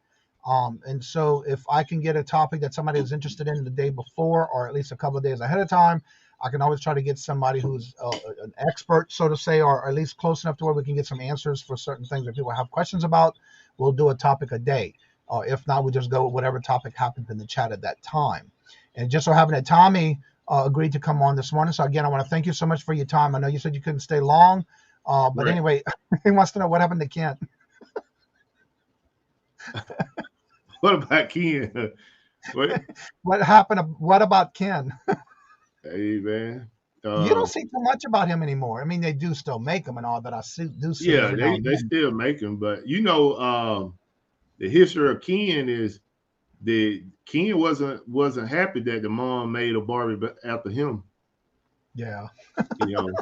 And so if I can get a topic that somebody is interested in the day before, or at least a couple of days ahead of time, I can always try to get somebody who's an expert, so to say, or at least close enough to where we can get some answers for certain things that people have questions about. We'll do a topic a day. If not, we just go with whatever topic happens in the chat at that time. And just so happened that Tommy agreed to come on this morning. So again, I want to thank you so much for your time. I know you said you couldn't stay long, but anyway, he wants to know what happened to Ken. What about Ken? What happened? What about Ken? Hey, man. You don't see too much about him anymore. I mean, they do still make them and all, but I do see. Yeah, they still make them. But the history of Ken is Ken wasn't happy that the mom made a Barbie after him. Yeah.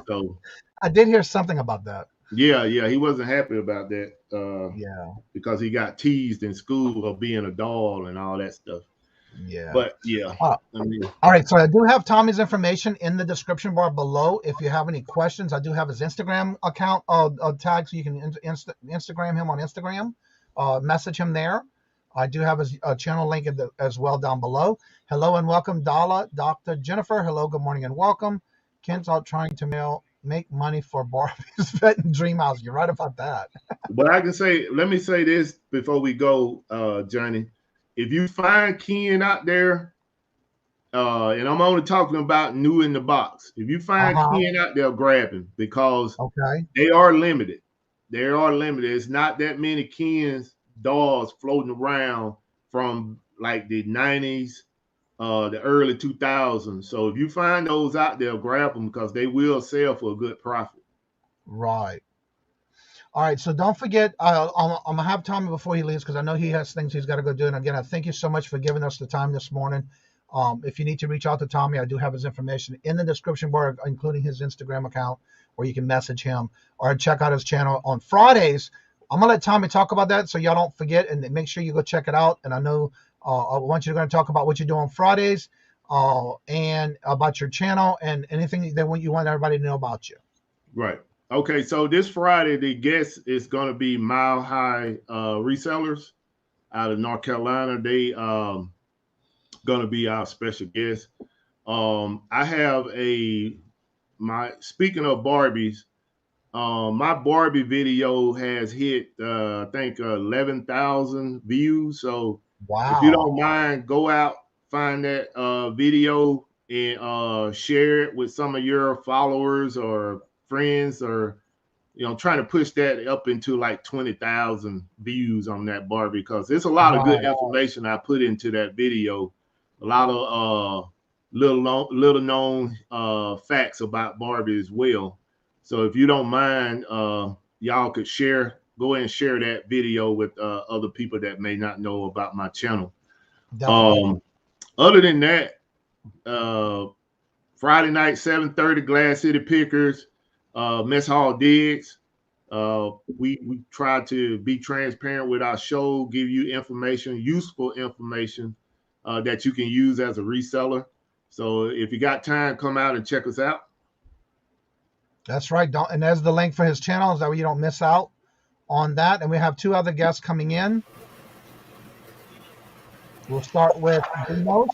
So I did hear something about that. Yeah, he wasn't happy about that. Because he got teased in school of being a doll and all that stuff. Yeah. But yeah. All right. So I do have Tommy's information in the description bar below. If you have any questions, I do have his Instagram account tag, so you can Instagram him on Instagram. Message him there. I do have his channel link as well down below. Hello and welcome, Dala, Dr. Jennifer. Hello, good morning and welcome. Ken's out trying to make money for Barbie's Pet and Dream House. You're right about that. But let me say this before we go, Johnny. If you find Ken out there, and I'm only talking about new in the box. If you find Ken out there, grab him because they are limited. They are limited. It's not that many Ken's dolls floating around from like the 90s, the early 2000s. So if you find those out there, grab them because they will sell for a good profit. Right. All right. So don't forget, I'm going to have Tommy before he leaves because I know he has things he's got to go do. And again, I thank you so much for giving us the time this morning. If you need to reach out to Tommy, I do have his information in the description bar, including his Instagram account, where you can message him or check out his channel on Fridays. I'm going to let Tommy talk about that so y'all don't forget, and make sure you go check it out. And I know I want you to talk about what you do on Fridays and about your channel and anything that you want everybody to know about you. Right. Okay. So this Friday, the guest is going to be Mile High Resellers out of North Carolina. They going to be our special guest. I have speaking of Barbies, my Barbie video has hit, I think 11,000 views. So if you don't mind, go out, find that video and share it with some of your followers or friends, or, trying to push that up into like 20,000 views on that Barbie, because there's a lot of good information I put into that video. A lot of little known facts about Barbie as well. So if you don't mind, y'all could go ahead and share that video with other people that may not know about my channel. Other than that, Friday night, 7:30, Glass City Pickers, Mess Hall Digs. We try to be transparent with our show, give you information, useful information that you can use as a reseller. So if you got time, come out and check us out. That's right. And there's the link for his channel, so that way you don't miss out on that. And we have two other guests coming in. We'll start with Demos.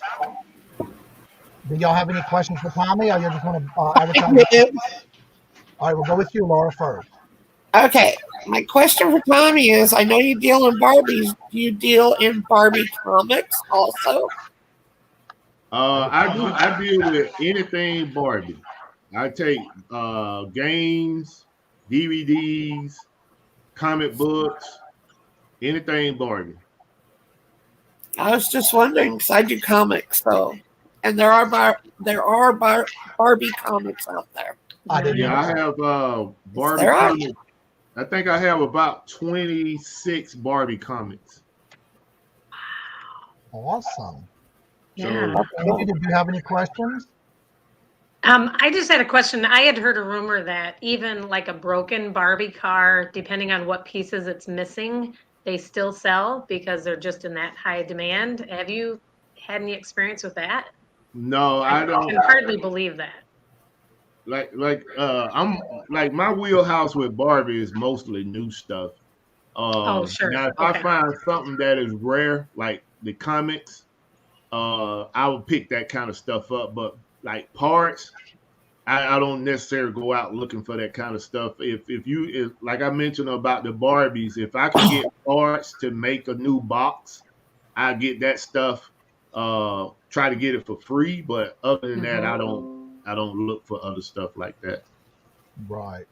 Do y'all have any questions for Tommy, or you just want to advertise? All right, we'll go with you, Laura, first. Okay, my question for Tommy is, I know you deal in Barbies. Do you deal in Barbie comics also? I deal with anything Barbie. I take games, DVDs, comic books, anything Barbie. I was just wondering because I do comics, so, and there are Barbie comics out there. I have Barbie comics. I think I have about 26 Barbie comics. Awesome. Yeah. Andy, did you have any questions? I just had a question. I had heard a rumor that even like a broken Barbie car, depending on what pieces it's missing, they still sell because they're just in that high demand. Have you had any experience with that? No, I don't. I can hardly believe that. I'm like, my wheelhouse with Barbie is mostly new stuff. Oh, sure. Now, if I find something that is rare, like the comics, I would pick that kind of stuff up. But like parts, I don't necessarily go out looking for that kind of stuff. If like I mentioned about the Barbies, if I can get parts to make a new box, I get that stuff. Try to get it for free, but other than that, I don't look for other stuff like that. Right.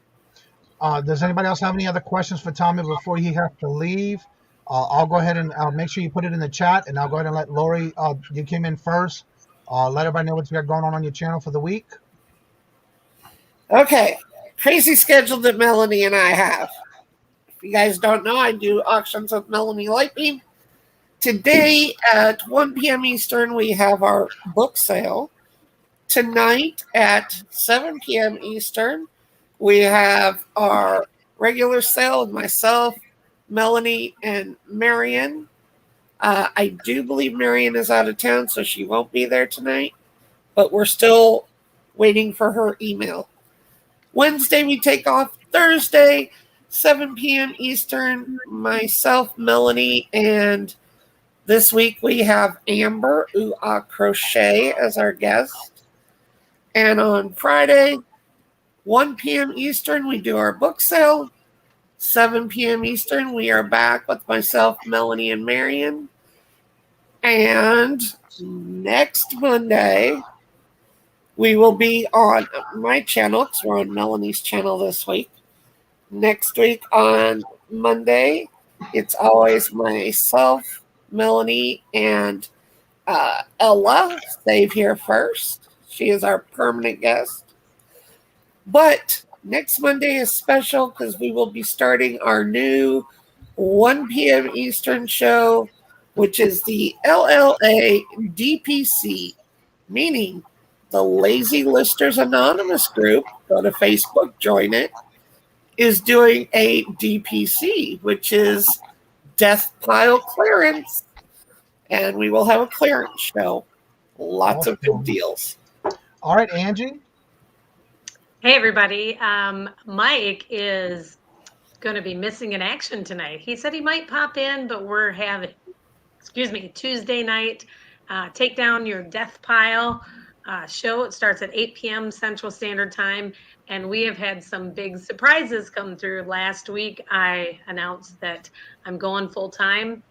Does anybody else have any other questions for Tommy before he has to leave? I'll go ahead and make sure you put it in the chat, and I'll go ahead and let Lori, you came in first. Let everybody know what you got going on your channel for the week. Okay. Crazy schedule that Melanie and I have. If you guys don't know, I do auctions with Melanie Lightning. Today at 1 p.m. Eastern, we have our book sale. Tonight at 7 p.m. Eastern, we have our regular sale with myself, Melanie, and Marion. I do believe Marion is out of town, so she won't be there tonight, but we're still waiting for her email. Wednesday, we take off. Thursday, 7 p.m. Eastern, myself, Melanie, and this week we have Amber Crochet as our guest. And on Friday, 1 p.m. Eastern, we do our book sale. 7 p.m. Eastern, we are back with myself, Melanie, and Marion. And next Monday, we will be on my channel, because we're on Melanie's channel this week. Next week on Monday, it's always myself, Melanie, and Ella. Save here first. She is our permanent guest. But next Monday is special because we will be starting our new 1 p.m. Eastern show, which is the LLA DPC, meaning the Lazy Listers Anonymous group. Go to Facebook, join it, is doing a DPC, which is Death Pile Clearance. And we will have a clearance show. Lots of good deals. All right, Angie. Hey, everybody. Mike is going to be missing in action tonight. He said he might pop in, but we're having, Tuesday night, Take Down Your Death Pile show. It starts at 8 p.m. Central Standard Time, and we have had some big surprises come through. Last week, I announced that I'm going full-time.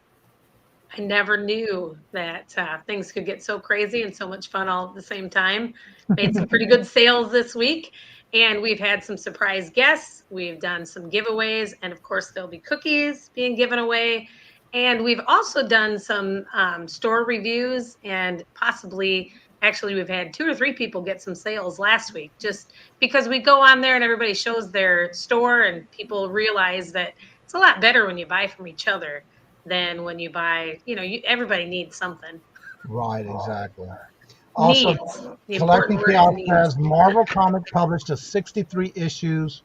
I never knew that things could get so crazy and so much fun all at the same time. Made some pretty good sales this week, and we've had some surprise guests. We've done some giveaways, and of course, there'll be cookies being given away. And we've also done some store reviews, and possibly, actually, we've had 2 or 3 people get some sales last week, just because we go on there and everybody shows their store, and people realize that it's a lot better when you buy from each other than when you buy, everybody needs something. Right, exactly. Also, Needs. Collecting Chaos says Marvel Comics published a 63 issues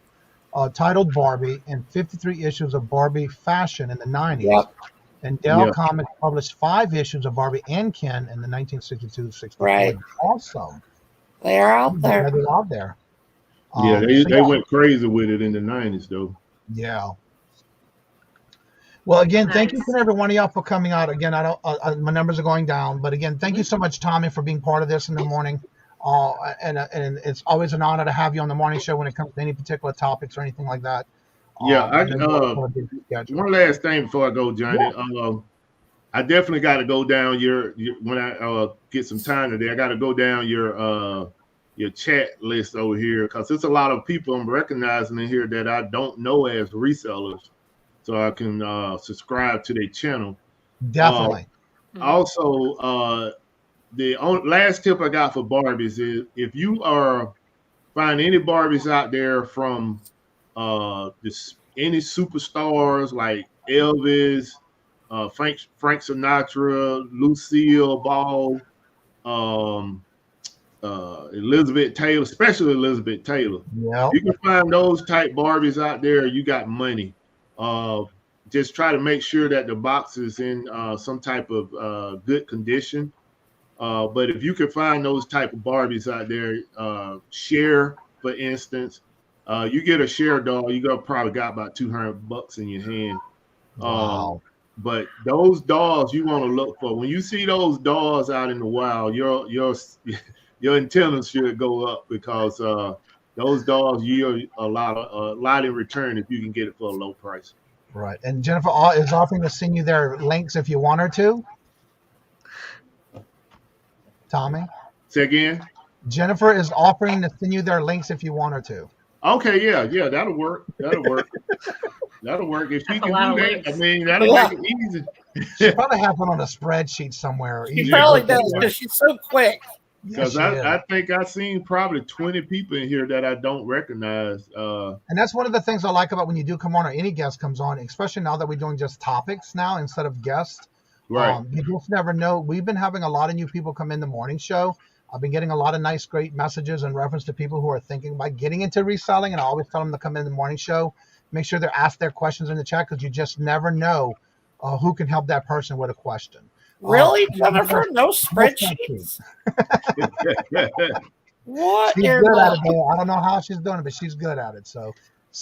titled Barbie and 53 issues of Barbie fashion in the 90s. Yep. And Dell Comics published 5 issues of Barbie and Ken in the 1962-64. Right. Awesome. They are out there. They're out there. Yeah, they went crazy with it in the 90s, though. Yeah. Well, again, thank you to every one of y'all for coming out. Again, my numbers are going down, but again, thank you so much, Tommy, for being part of this in the morning. And it's always an honor to have you on the morning show when it comes to any particular topics or anything like that. Yeah, one last thing before I go, Johnny. I definitely got to go down when I get some time today. I got to go down your chat list over here, because there's a lot of people I'm recognizing in here that I don't know as resellers. So I can subscribe to their channel. Definitely. Also, the last tip I got for Barbies is, if you find any Barbies out there from any superstars like Elvis, Frank Sinatra, Lucille Ball, Elizabeth Taylor, especially Elizabeth Taylor. Yep. You can find those type Barbies out there. You got money. Just try to make sure that the box is in some type of good condition. But if you can find those type of Barbies out there, Cher, for instance, you get a Cher doll, you probably got about $200 in your hand. Wow. But those dolls you want to look for. When you see those dolls out in the wild, your antennas should go up, because those dolls yield a lot in return if you can get it for a low price. Right. And Jennifer is offering to send you their links if you want her to. Tommy? Say again? Jennifer is offering to send you their links if you want her to. Okay, yeah, that'll work. That'll work. If she can do that, links. I mean, that'll make it easy. She probably has one on a spreadsheet somewhere. She probably does, because she's so quick. Because I think I've seen probably 20 people in here that I don't recognize. And that's one of the things I like about when you do come on, or any guest comes on, especially now that we're doing just topics now instead of guests. Right. You just never know. We've been having a lot of new people come in the morning show. I've been getting a lot of nice, great messages in reference to people who are thinking about getting into reselling. And I always tell them to come in the morning show. Make sure they're asked their questions in the chat, because you just never know who can help that person with a question. Really, Jennifer? No spreadsheets? What? She's good at it, though. I don't know how she's doing it, but she's good at it. So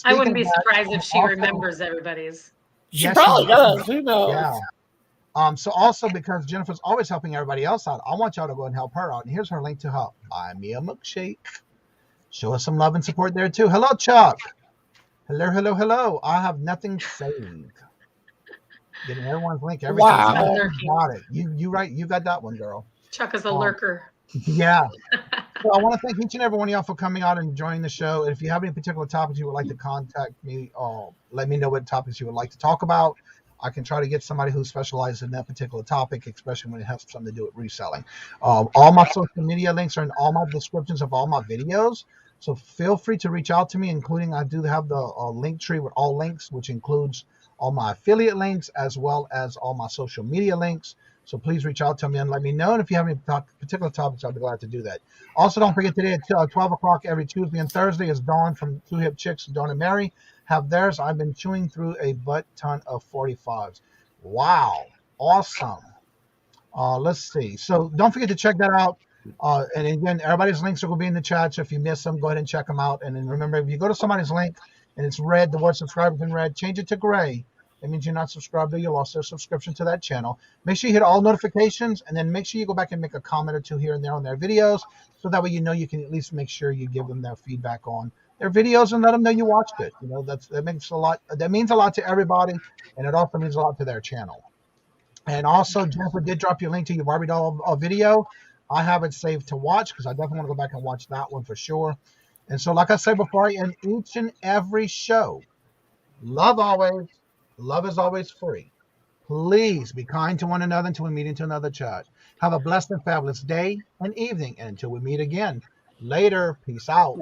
I wouldn't be surprised if she remembers everybody's. She probably does. Who knows? Yeah. So also, because Jennifer's always helping everybody else out, I want y'all to go and help her out. And here's her link to help. Buy me a milkshake. Show us some love and support there too. Hello, Chuck. Hello. I have nothing saved. Getting everyone's link every time. Wow. You got it. You right. You got that one, girl. Chuck is a lurker. Yeah. So I want to thank each and every one of y'all for coming out and joining the show. If you have any particular topics you would like to contact me, let me know what topics you would like to talk about. I can try to get somebody who specializes in that particular topic, especially when it has something to do with reselling. All my social media links are in all my descriptions of all my videos. So feel free to reach out to me, including I do have the link tree with all links, which includes all my affiliate links as well as all my social media links. So please reach out to me and let me know. And if you have any particular topics, I'll be glad to do that. Also, don't forget today at 12 o'clock every Tuesday and Thursday is Dawn from Two Hip Chicks, Dawn and Mary. Have theirs. I've been chewing through a butt ton of 45s. Wow. Awesome. Let's see. So don't forget to check that out. And again, everybody's links are going to be in the chat. So if you miss them, go ahead and check them out. And then remember, if you go to somebody's link and it's red, the word subscribe is in red, change it to gray. That means you're not subscribed or you lost their subscription to that channel. Make sure you hit all notifications and then make sure you go back and make a comment or two here and there on their videos. So that way, you know, you can at least make sure you give them their feedback on their videos and let them know you watched it. You know, that makes a lot. That means a lot to everybody. And it also means a lot to their channel. And also, Jennifer did drop your link to your Barbie doll video. I have it saved to watch because I definitely want to go back and watch that one for sure. And so, like I said before, in each and every show, love always. Love is always free. Please be kind to one another until we meet into another chat. Have a blessed and fabulous day and evening. And until we meet again, later. Peace out.